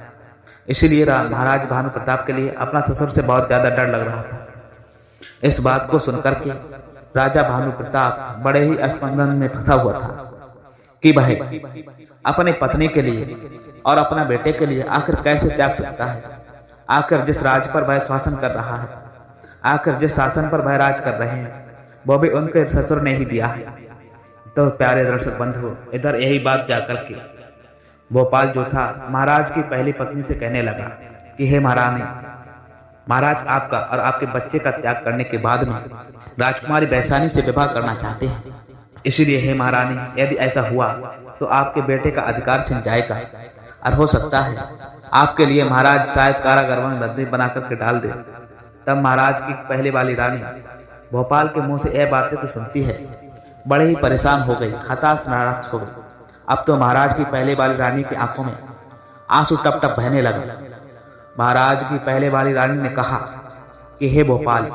इसीलिए महाराज भानु प्रताप के लिए अपना ससुर से बहुत ज्यादा डर लग रहा था। इस बात को सुनकर के राजा भानु प्रताप बड़े ही अस्पंदन में फंसा हुआ था कि वह अपने पत्नी के लिए और अपना बेटे के लिए आखिर कैसे त्याग सकता है। आखिर जिस राज पर वह शासन कर रहा है, आखिर जिस शासन पर वह राज कर रहे हैं, वो भी उनके ससुर ने ही दिया है। तो प्यारे दर्शक बंधु, इधर यही बात जाकर के भोपाल जो था महाराज की पहली पत्नी से कहने लगा कि हे महारानी, महाराज आपका और आपके बच्चे का त्याग करने के बाद में राजकुमारी वैशाली से विवाह करना चाहते हैं। इसीलिए हे महारानी, यदि ऐसा हुआ तो आपके बेटे का अधिकार छिन जाएगा, और हो सकता है आपके लिए महाराज शायद कारागार में बंदी बना करके डाल दे। तब महाराज की पहले वाली रानी भोपाल के मुंह से यह बातें तो सुनती है, बड़े ही परेशान हो गई, हताश नाराज हो गई। अब तो महाराज की पहले वाली रानी की आंखों में आंसू टप टप बहने लगे। महाराज की पहले वाली रानी ने कहा कि हे भोपाल,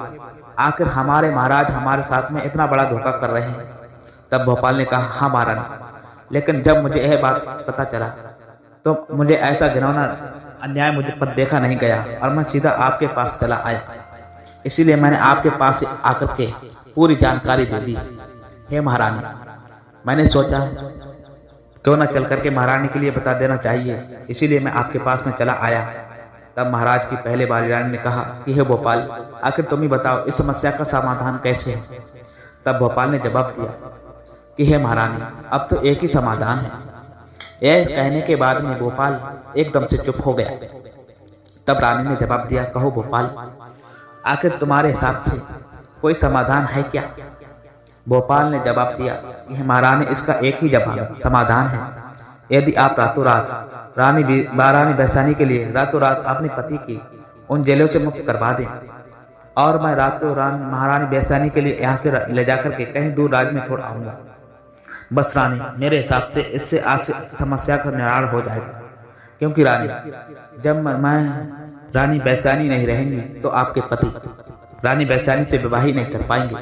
आखिर हमारे महाराज हमारे साथ में इतना बड़ा धोखा कर रहे हैं। तब भोपाल ने कहा, हाँ महारानी, लेकिन जब मुझे यह बात पता चला तो मुझे ऐसा घिनौना अन्याय मुझे पर देखा नहीं गया, और मैं सीधा आपके पास चला आया। इसीलिए मैंने आपके पास आकर के पूरी जानकारी दे दी। हे महारानी, मैंने सोचा क्यों न चल करके महारानी के लिए बता देना चाहिए, इसीलिए मैं आपके पास में चला आया। तब महाराज की पहले वाली रानी ने कहा कि हे भोपाल, आखिर तुम ही बताओ इस समस्या का समाधान कैसे है। तब भोपाल ने जवाब दिया कि हे महारानी, अब तो एक ही समाधान है यह कहने के बाद में भोपाल एकदम से चुप हो गया। तब रानी ने जवाब दिया, कहो भोपाल, आखिर तुम्हारे हिसाब से कोई समाधान है क्या? भोपाल ने जवाब दिया कि महारानी, इसका एक ही जवाब समाधान है। यदि आप रातों रात महारानी बैसानी के लिए रातों रात अपने पति की उन जेलों से मुक्त करवा दें और मैं रातों रात महारानी बैसानी के लिए यहाँ से ले जाकर के कहीं दूर राज्य में छोड़ आऊंगा, बस रानी, मेरे हिसाब से इससे आज समस्या का निवारण हो जाएगा। क्योंकि रानी, जब मैं रानी बैसानी नहीं रहेंगी तो आपके पति रानी बैसानी से विवाह ही नहीं कर पाएंगे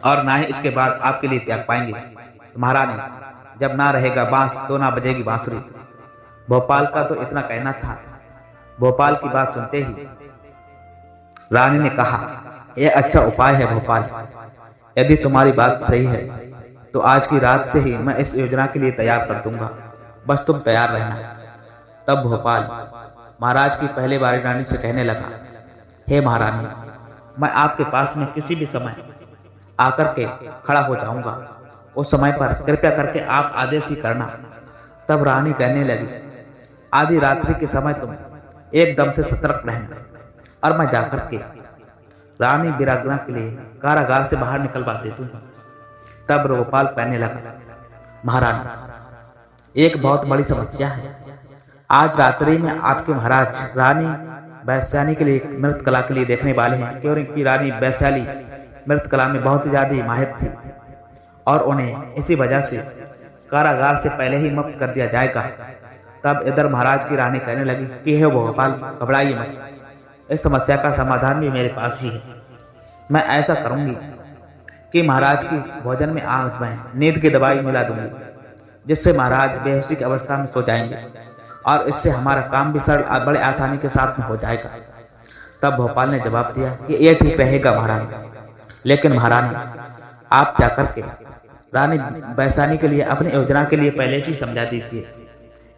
और ना ही इसके बाद आपके लिए त्याग पाएंगे। तो महारानी, जब ना रहेगा बांस तो ना बजेगी बांसुरी। भोपाल का तो इतना कहना था। भोपाल की बात सुनते ही रानी ने कहा, यह अच्छा उपाय है भोपाल, यदि तुम्हारी बात सही है तो आज की रात से ही मैं इस योजना के लिए तैयार कर दूंगा, बस तुम तैयार रहना। तब भोपाल महाराज की पहले बारी रानी से कहने लगा, हे महारानी, मैं आपके पास में किसी भी समय आकर के खड़ा हो जाऊंगा, उस समय पर कृपया करके आप आदेश ही करना। तब रानी कहने लगी, आधी रात्रि के समय तुम एकदम से सतर्क रहना और मैं जाकर के रानी वीरांगना के लिए कारागार से बाहर निकलवा दे दूंगा। तब भोपाल कहने लगा, महारानी, एक बहुत बड़ी समस्या है। आज रात्रि में आपके महाराज रानी बैसानी के लिए नृत्य कला के लिए देखने वाले हैं, क्योंकि रानी बैसाली नृत्य कला में बहुत ज्यादा माहिर थी और उन्हें इसी वजह से कारागार से पहले ही मुक्त कर दिया जाएगा। तब इधर महाराज की रानी कहने लगी कि हे भोपाल, घबराइए मत, इस समस्या का समाधान भी मेरे पास ही है। मैं ऐसा करूंगी कि महाराज की भोजन में आग में नींद की दवाई मिला दूंगी, जिससे महाराज बेहोशी की अवस्था में सो जाएंगे और इससे हमारा काम भी सरल बड़े आसानी के साथ में हो जाएगा। तब भोपाल ने जवाब दिया कि यह ठीक रहेगा महारानी, लेकिन महारानी, आप जाकर के रानी बैसानी के लिए अपनी योजना के लिए पहले से समझा दीजिए।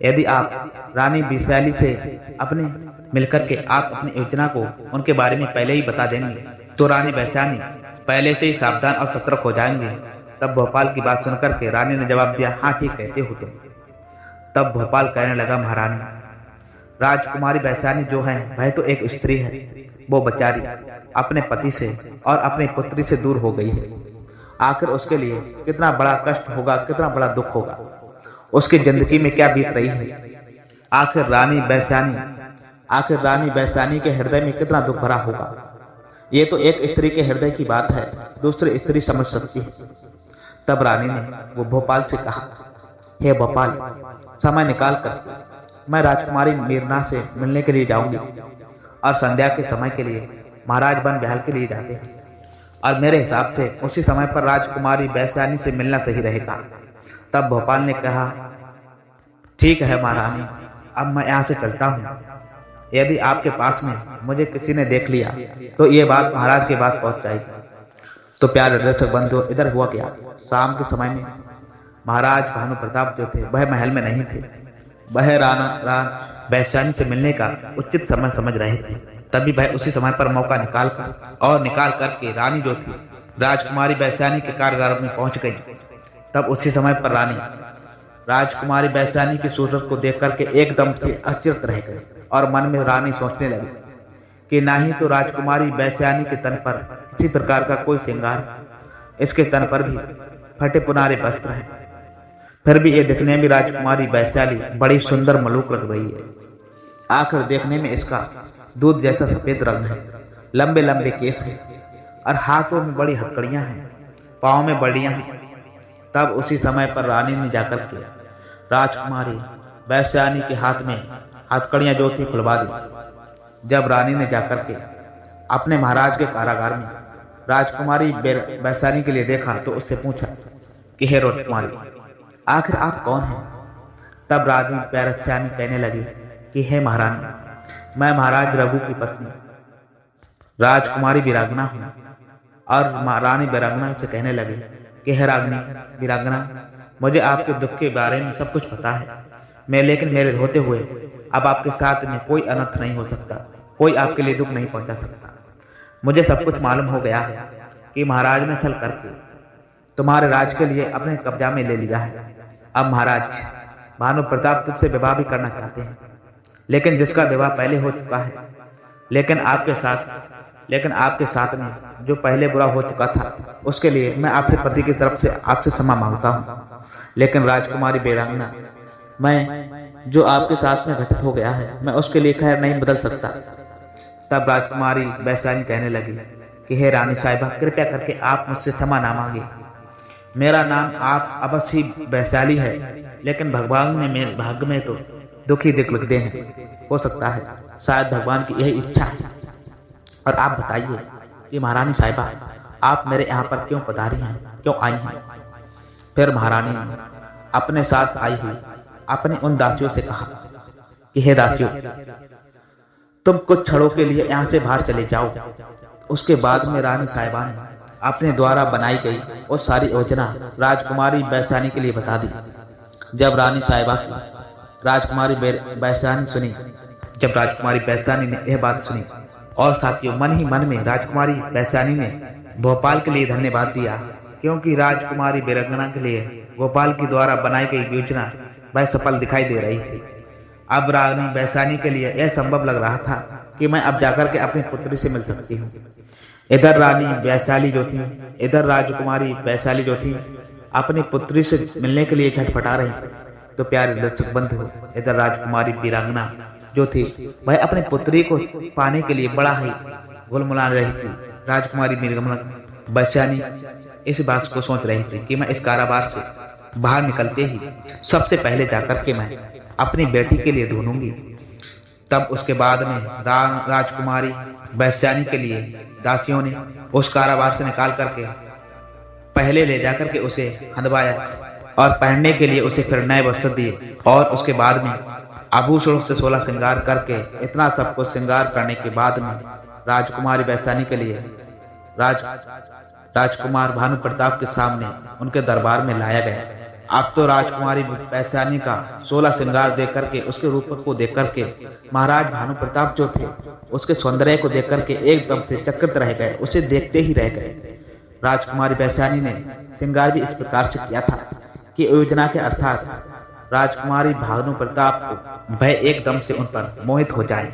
यदि आप रानी बैसाली से अपने मिलकर के आप अपनी योजना को उनके बारे में पहले ही बता देंगे तो रानी बैसानी पहले से ही सावधान और सतर्क हो जाएंगे। तब भोपाल की बात सुनकर के रानी ने जवाब दिया, हाँ ठीक कहते हो तुम। तब भोपाल कहने लगा, महारानी, राजकुमारी बैसानी जो है वह तो एक स्त्री है, वो बेचारी अपने पति से और अपनी पुत्री से दूर हो गई है। आखिर उसके लिए कितना बड़ा कष्ट होगा, कितना बड़ा दुख होगा, उसकी जिंदगी में क्या बीत रही है। आखिर रानी बैसानी के हृदय में कितना दुख भरा होगा। ये तो एक स्त्री के हृदय की बात है, दूसरी स्त्री समझ सकती है। तब रानी ने वो भोपाल से कहा, हे भोपाल, समय निकाल कर मैं राजकुमारी मीरना से मिलने के लिए जाऊंगी और संध्या के समय के लिए महाराज वन महल के लिए जाते हैं और मेरे हिसाब से उसी समय पर राजकुमारी बैसानी से मिलना सही रहेगा। तब भोपाल ने कहा, ठीक है महारानी, अब मैं यहाँ से चलता हूँ। यदि आपके पास में मुझे किसी ने देख लिया तो ये बात महाराज के पास पहुंच जाएगी। तो प्यारे दर्शक बंधु, इधर हुआ क्या, शाम के समय में महाराज भानु प्रताप जो थे वह महल में नहीं थे, वह राना बैसानी से मिलने का उचित समय समझ रहे थे। तभी वह उसी समय पर मौका निकाल करके रानी जो थी राजकुमारी बैसानी के कारागार में पहुंच गई। तब उसी समय पर रानी राजकुमारी बैसानी की सूरत को देख करके एकदम से अचरत रह गई और मन में रानी सोचने लगी कि ना ही तो राजकुमारी बैसानी के तन पर किसी प्रकार का कोई श्रृंगार, इसके तन पर भी फटे पुनारे वस्त्र हैं, फिर भी ये दिखने में राजकुमारी बैसाली बड़ी सुंदर मलूक लग रही है। आखिर देखने में इसका दूध जैसा सफेद रंग है, लंबे लंबे केस है और हाथों में बड़ी हथकड़ियां हैं, पाँव में बड़ियां हैं। तब उसी समय पर रानी ने जाकर के राजकुमारी बैसानी के हाथ में हथकड़ियां जो थी खुलवा दी। जब रानी ने जाकर के अपने महाराज के कारागार में राजकुमारी बैसानी के लिए देखा तो उससे पूछा कि हे राजकुमारी, आखिर आप कौन हैं? तब रानी बैसानी कहने लगी कि हे महारानी, मैं महाराज रघु की पत्नी राजकुमारी वीरांगना हूँ। और रानी वीरांगना से कहने लगी कि हे रानी वीरांगना, मुझे आपके दुख के बारे में सब कुछ पता है, लेकिन मेरे होते हुए अब आपके साथ में कोई अनर्थ नहीं हो सकता, कोई आपके लिए दुख नहीं पहुंचा सकता। मुझे सब कुछ मालूम हो गया है कि महाराज ने छल करके तुम्हारे राज के लिए अपने कब्जा में ले लिया है। अब महाराज भानु प्रताप तुझसे विवाह भी करना चाहते हैं, लेकिन जिसका विवाह पहले हो चुका है, लेकिन आपके साथ में जो पहले बुरा हो चुका था, उसके लिए मैं आपसे पति की तरफ से आपसे क्षमा मांगता हूँ। लेकिन राजकुमारी वीरांगना, मैं जो आपके साथ में घटित हो गया है, मैं उसके लिए खैर नहीं बदल सकता। तब राजकुमारी वैशाली कहने लगी कि हे रानी साहिबा, कृपया करके आप मुझसे क्षमा ना मांगे। मेरा नाम आप अवश्य ही वैशाली है, लेकिन भगवान ने मेरे भाग्य में तो दुखी दिख लिखते हैं। हो सकता है शायद भगवान की यही इच्छा है। और आप बताइए कि महारानी साहिबा, आप मेरे यहाँ पर क्यों पधारी हैं, क्यों आई हैं? फिर महारानी ने अपने साथ आई हुई अपनी उन दासियों से कहा कि हे दासियों, तुम कुछ क्षणों के लिए यहाँ से बाहर चले जाओ। उसके बाद में रानी साहिबा ने अपने द्वारा बनाई गई वो सारी योजना राजकुमारी वैशाली के लिए बता दी। जब राजकुमारी वैशाली ने यह बात सुनी, और साथियों मन ही मन में राजकुमारी वैशाली ने भोपाल के लिए धन्यवाद दिया, क्योंकि राजकुमारी वीरांगना के लिए गोपाल के द्वारा बनाई गई योजना वह सफल दिखाई दे रही थी। अब रानी वैशाली के लिए यह संभव लग रहा था कि मैं अब जाकर के अपनी पुत्री से मिल सकती हूँ। इधर राजकुमारी वैशाली जो थी अपनी पुत्री से मिलने के लिए छटपटा रही थी। तो प्यारे दर्शक बंधु, इधर राजकुमारी वीरांगना जो थी वह अपनी पुत्री को पाने के लिए बड़ा ही गुलमुला रही थी। राजकुमारी वीरांगना वैशाली इस बात को सोच रही थी कि मैं इस कारावार से बाहर निकलते ही सबसे पहले जाकर के मैं अपनी बेटी के लिए ढूंढूंगी। तब उसके बाद में राजकुमारी वैशाली के लिए दासियों ने उस कारावार से निकाल करके पहले ले जाकर के उसे हंदवाया और पहनने के लिए उसे फिर नए वस्त्र दिए, और उसके बाद में आभूषणों से 16 श्रृंगार करके इतना सब कुछ श्रृंगार करने के बाद में राजकुमारी वैशाली के लिए राजकुमार भानु प्रताप के सामने उनके दरबार में लाया गया। अब तो राजकुमारी वैशाली का 16 श्रृंगार देख करके, उसके रूप को देख करके महाराज भानु प्रताप जो थे उसके सौंदर्य को देख करके एकदम से चकित रह गए, उसे देखते ही रह गए। राजकुमारी वैशाली ने श्रृंगार भी इस प्रकार से किया था कि योजना के अर्थात राजकुमारी भानु प्रताप को भय एकदम से उन पर मोहित हो जाए,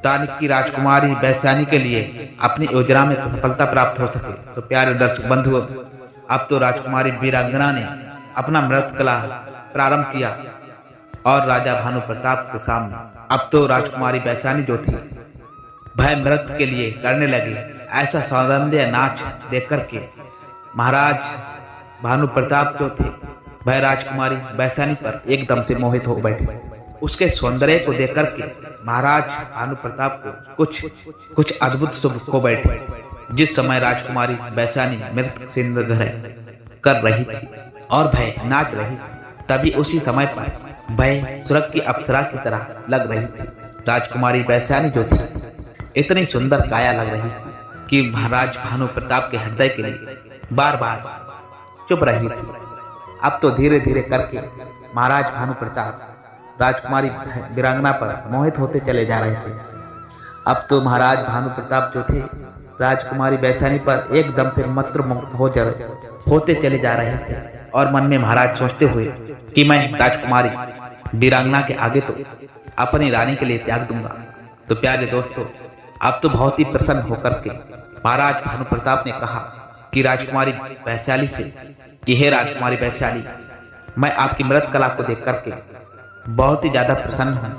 ताकि राजकुमारी वैशाली के लिए अपनी योजना में सफलता प्राप्त हो सके। तो प्यारे दर्शक बंधुओं, अब तो राजकुमारी वीरांगना ने अपना नृत्य कला प्रारंभ किया और राजा भानु प्रताप के सामने अब तो राजकुमारी वैशाली जो थी वह नृत्य के लिए करने लगी। ऐसा सौंदर्य नाच देख करके महाराज भानु प्रताप जो थे वह राजकुमारी वैशाली पर एकदम से मोहित हो बैठे। उसके सौंदर्य को देख करके महाराज भानु प्रताप को कुछ अद्भुत सुख हो बैठे। जिस समय राजकुमारी वैशाली नृत्य सिंदूर कर रही थी और भय नाच रही, तभी उसी समय पर भय स्वर्ग की अप्सरा की तरह लग रही थी। राजकुमारी वैशाली जो थी इतनी सुंदर काया लग रही थी कि महाराज भानु प्रताप के हृदय के लिए बार बार चुप रही थी। अब तो धीरे धीरे करके महाराज भानु प्रताप राजकुमारी वीरांगना पर मोहित होते चले जा रहे थे। अब तो महाराज भानु प्रताप जो थे राजकुमारी वैशाली पर एकदम से मंत्रमुग्ध होते चले जा रहे थे, और मन में महाराज सोचते हुए कि मैं राजकुमारी वीरांगना के आगे तो अपनी रानी के लिए त्याग दूंगा। तो प्यारे दोस्तों, अब तो बहुत ही प्रसन्न होकर के महाराज भानु प्रताप ने कहा कि राजकुमारी वैशाली से कि हे राजकुमारी वैशाली, मैं आपकी नृत्य कला को देख करके बहुत ही ज्यादा प्रसन्न हूँ।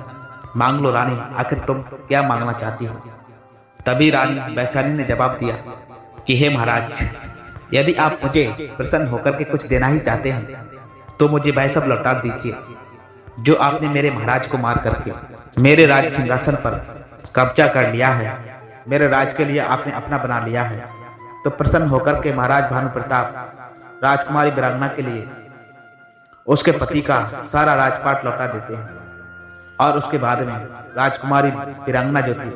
मांग लो रानी, आखिर तुम क्या मांगना चाहती हो? तभी रानी वैशाली ने जवाब दिया कि हे महाराज, यदि आप मुझे प्रसन्न होकर के कुछ देना ही चाहते हैं तो मुझे वह सब लौटा दीजिए जो आपने मेरे महाराज को मार करके मेरे राज सिंहासन पर कब्जा कर लिया है, मेरे राज के लिए आपने अपना बना लिया है। तो प्रसन्न होकर के महाराज भानु प्रताप राजकुमारी वीरांगना के लिए उसके पति का सारा राजपाट लौटा देते हैं, और उसके बाद में राजकुमारी वीरांगना जो थी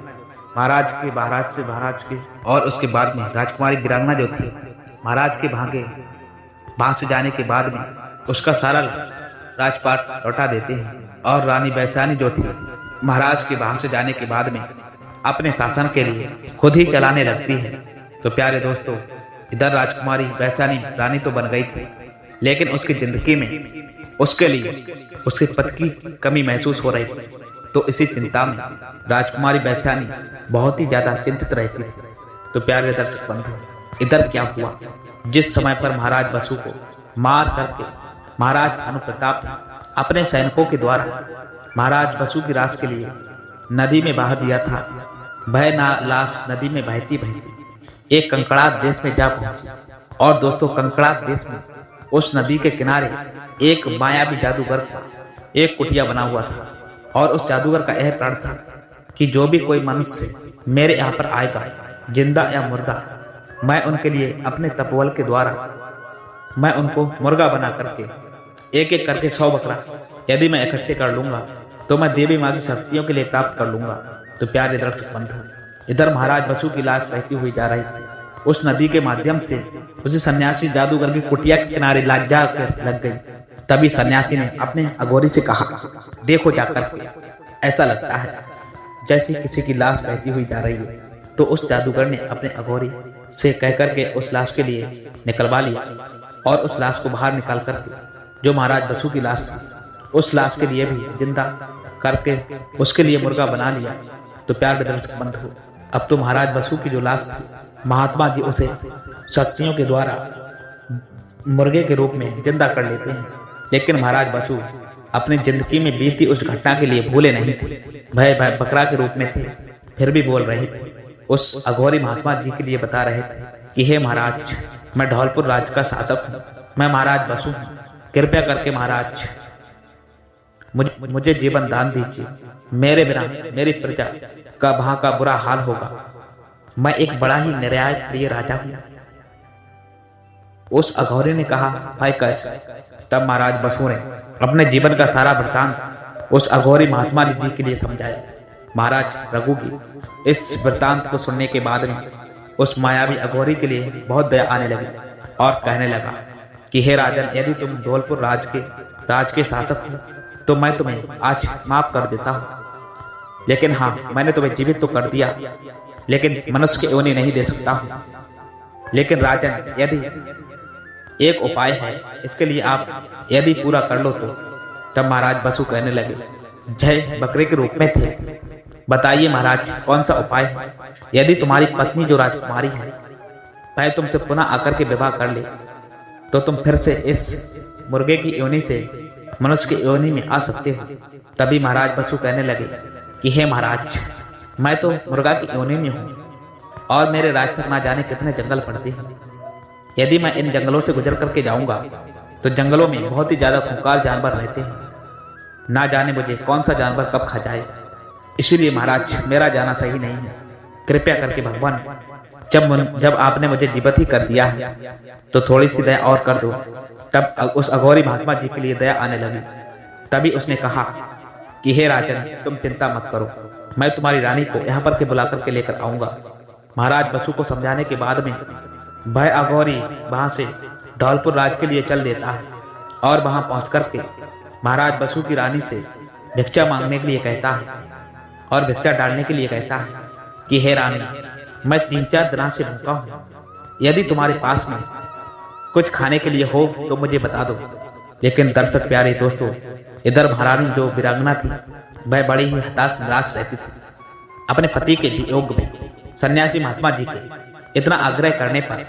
और उसके बाद में राजकुमारी वीरांगना जो थी महाराज के भाग से जाने के बाद में उसका सारा राजपाट लौटा देते हैं, और रानी वैशाली जो थी महाराज के भाग से जाने के बाद में अपने शासन के लिए खुद ही चलाने लगती है। तो प्यारे दोस्तों, इधर राजकुमारी वैशाली रानी तो बन गई थी, लेकिन उसकी जिंदगी में उसके लिए उसके पति की कमी महसूस हो रही थी। तो इसी चिंता में राजकुमारी वैश्यानी बहुत ही ज्यादा चिंतित रहती थी। तो प्यारे दर्शक बंधु, इधर क्या हुआ, जिस समय पर महाराज बसु को मार करके महाराज भानुप्रताप ने अपने सैनिकों के द्वारा महाराज बसु की लाश के लिए नदी में बहा दिया था, वह लाश नदी में बहती बहती एक कंकड़ात देश में जा पहुंची। और दोस्तों, कंकड़ात देश में उस नदी के किनारे एक मायावी जादूगर का एक कुटिया बना हुआ था। और उस जादूगर का यह प्रण था कि जो भी कोई मनुष्य मेरे यहाँ पर आएगा, जिंदा या मुर्दा, मैं उनके लिए अपने तपोबल के द्वारा मैं उनको मुर्गा बना करके एक एक करके 100 बकरा यदि मैं इकट्ठे कर लूंगा तो मैं देवी माँ की शक्तियों के लिए प्राप्त कर लूंगा। तो प्यारे दर्शक बंधु, इधर महाराज बसु की लाश बहती हुई जा रही थी। उस नदी के माध्यम से उसे सन्यासी जादूगर की कुटिया के किनारे लाज जाकर लग गई। तभी सन्यासी ने अपने अघोरी से कहा, देखो जाकर के, ऐसा लगता है जैसे किसी की लाश बहती हुई जा रही है। तो उस जादूगर ने अपने अघोरी से कहकर के उस लाश के लिए निकलवा लिया और उस लाश को बाहर निकाल करके जो महाराज बसु की लाश थी, उस लाश के लिए भी जिंदा करके उसके लिए मुर्गा बना लिया। तो प्यारे दर्शक बंधु, अब तो महाराज बसु की जो लाश थी, महात्मा जी उसे शक्तियों के द्वारा मुर्गे के रूप में जिंदा कर लेते हैं। लेकिन महाराज बसु अपनी जिंदगी में बीती उस घटना के लिए भूले नहीं थे। भय बकरा के रूप में थे, फिर भी बोल रहे थे। उस अघोरी महात्मा जी के लिए बता रहे थे कि हे महाराज, मैं धौलपुर राज्य का शासक हूँ, मैं महाराज बसु हूँ, कृपया करके महाराज मुझे जीवन दान दीजिए। मेरे बिना मेरी प्रजा का वहां का बुरा हाल होगा। मैं एक बड़ा ही न्याय प्रिय राजा हूं। उस अघोरी ने कहा, भाई कैसे? तब महाराज बसु ने अपने जीवन का सारा वृतांत उस अघोरी महात्मा जी के लिए समझाया। महाराज रघु की इस वृतांत को सुनने के बाद में उस मायावी अघोरी के लिए बहुत दया आने लगी और कहने लगा कि हे राजन, यदि तुम धौलपुर राज के शासक हो तो मैं तुम्हें आज माफ कर देता हूँ। लेकिन हाँ, मैंने तुम्हें जीवित तो कर दिया, लेकिन मनुष्य की योनि नहीं दे सकता हूँ। लेकिन राजन, यदि एक उपाय है, इसके लिए आप यदि पूरा कर लो तो। तब महाराज बसु कहने लगे, जय बकरे के रूप में थे, बताइए महाराज कौन सा उपाय है? यदि तुम्हारी पत्नी जो राजकुमारी है वह तुमसे पुनः आकर के विवाह कर ले तो तुम फिर से इस मुर्गे की योनि से मनुष्य की योनि में आ सकते हो। तभी महाराज बसु कहने लगे कि हे महाराज, मैं तो मुर्गा की योनि में हूँ और मेरे राज तक ना जाने कितने जंगल पड़ते हैं। यदि मैं इन जंगलों से गुजर करके जाऊंगा तो जंगलों में बहुत ही ज्यादा खूंखार जानवर रहते हैं, ना जाने मुझे कौन सा जानवर कब खा जाए। इसीलिए महाराज, मेरा जाना सही नहीं है। कृपया करके भगवान, जब आपने मुझे जीवित ही कर दिया है तो थोड़ी सी दया और कर दो। तब उस अघोरी महात्मा जी के लिए दया आने लगी। तभी उसने कहा कि हे राजन, तुम चिंता मत करो, मैं तुम्हारी रानी को यहाँ पर के बुला करके लेकर आऊंगा। महाराज बसु को समझाने के बाद में वह अघोरी वहां से धौलपुर राज के लिए चल देता है और वहां पहुंच करके महाराज बसु की रानी से भिक्षा मांगने के लिए कहता है और भिक्षा डालने के लिए कहता है कि हे रानी, मैं 3-4 दिनों से भूखा हूँ। यदि तुम्हारे पास में कुछ खाने के लिए हो तो मुझे बता दो। लेकिन दर्शक प्यारे दोस्तों, इधर महारानी जो वीरांगना थी वह बड़ी ही हताश निराश रहती थी। अपने पति के वियोग में सन्यासी महात्मा जी के इतना आग्रह करने पर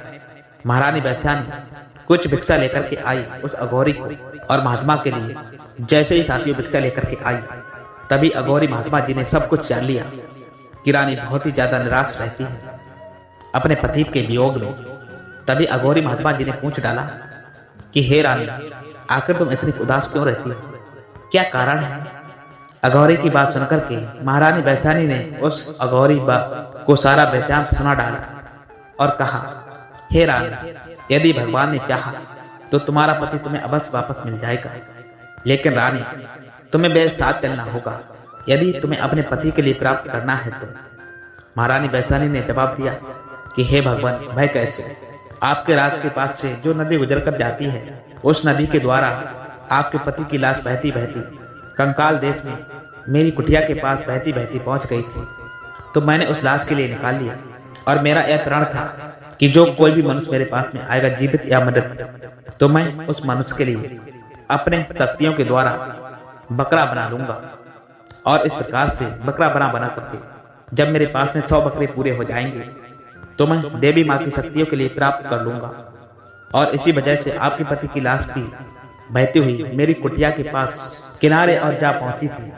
महारानी वैश्यानी कुछ भिक्षा लेकर के आई उस अघोरी को और महात्मा के लिए। जैसे ही साथियों भिक्षा लेकर के आई, तभी अघोरी महात्मा जी ने सब कुछ जान लिया कि रानी बहुत ही ज्यादा निराश रहती है अपने पति के वियोग में। तभी अघोरी महात्मा जी ने पूछ डाला कि हे रानी, आखिर तुम इतनी उदास क्यों रहती हो, क्या कारण है? अघोरी की बात सुनकर के महारानी वैश्यानी ने उस अघोरी को सारा वृत्तांत सुना डाला और कहा, हे रानी, यदि भगवान ने चाहा तो तुम्हारा पति तुम्हें अवश्य वापस मिल जाएगा। लेकिन रानी, तुम्हें मेरे साथ चलना होगा यदि तुम्हें अपने पति के लिए प्राप्त करना है तो। महारानी वैश्यानी ने जवाब दिया कि हे भगवान, भय कैसे? आपके राज के पास से जो नदी गुजर कर जाती है, उस नदी के द्वारा आपके पति की लाश बहती बहती कंकाल देश में मेरी कुटिया के पास बहती बहती पहुंच गई थी। तो मैंने उस लाश के लिए निकाल लिया और मेरा यह प्रण था कि जो कोई भी मनुष्य मेरे पास में आएगा जीवित या मृत, तो मैं उस मनुष्य के लिए अपने शक्तियों के द्वारा बकरा बना लूंगा और इस प्रकार से बकरा बना करके जब मेरे पास में 100 बकरे पूरे हो जाएंगे तो मैं देवी माँ की शक्तियों के लिए प्राप्त कर लूंगा। और इसी वजह से आपके पति की लाश भी बहती हुई मेरी कुटिया के पास किनारे और जा पहुंची थी।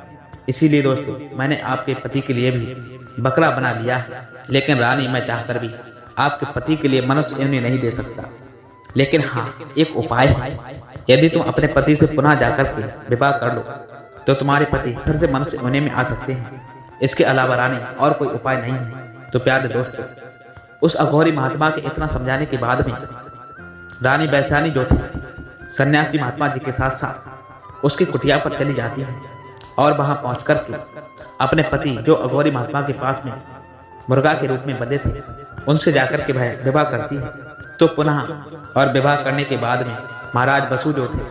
इसीलिए दोस्तों मैंने आपके पति के लिए भी बकरा बना लिया है। लेकिन रानी, मैं चाहकर भी आपके पति के लिए मनुष्य योनि नहीं दे सकता। लेकिन हाँ, एक उपाय है। यदि तुम अपने पति से पुनः जाकर के विवाह कर लो तो तुम्हारे पति फिर से मनुष्य योनि में आ सकते हैं। इसके अलावा रानी और कोई उपाय नहीं है। तो प्यारे दोस्तों, उस अघोरी महात्मा के इतना समझाने के बाद में रानी वैशाली जो थी सन्यासी महात्मा जी के साथ साथ उसकी कुटिया पर चली जाती है और वहां पहुंच करके अपने पति जो अघोरी महात्मा के पास में मुर्गा के रूप में बंधे थे उनसे जाकर के वह विवाह करती है। तो पुनः और विवाह करने के बाद में महाराज बसु जो थे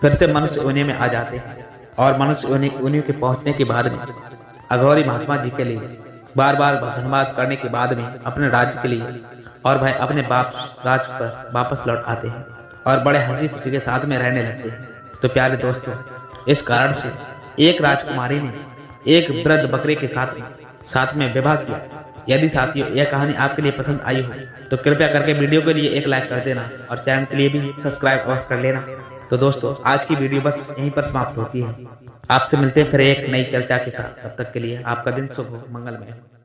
फिर से मनुष्य योनि में आ जाते हैं और मनुष्य योनि के पहुंचने के बाद में अघोरी महात्मा जी के लिए बार बार धन्यवाद करने के बाद में अपने राज्य के लिए और वह अपने बाप राज पर वापस लौट आते हैं और बड़े हंसी खुशी के साथ में रहने लगते हैं। तो प्यारे दोस्तों, इस कारण से एक राजकुमारी ने एक वृद्ध बकरे के साथ में विवाह किया। यदि साथियों यह कहानी आपके लिए पसंद आई हो तो कृपया करके वीडियो के लिए एक लाइक कर देना और चैनल के लिए भी सब्सक्राइब अवश्य कर लेना। तो दोस्तों, आज की वीडियो बस यहीं पर समाप्त होती है। आपसे मिलते हैं फिर एक नई चर्चा के साथ। तब तक के लिए आपका दिन शुभ हो, मंगलमय हो।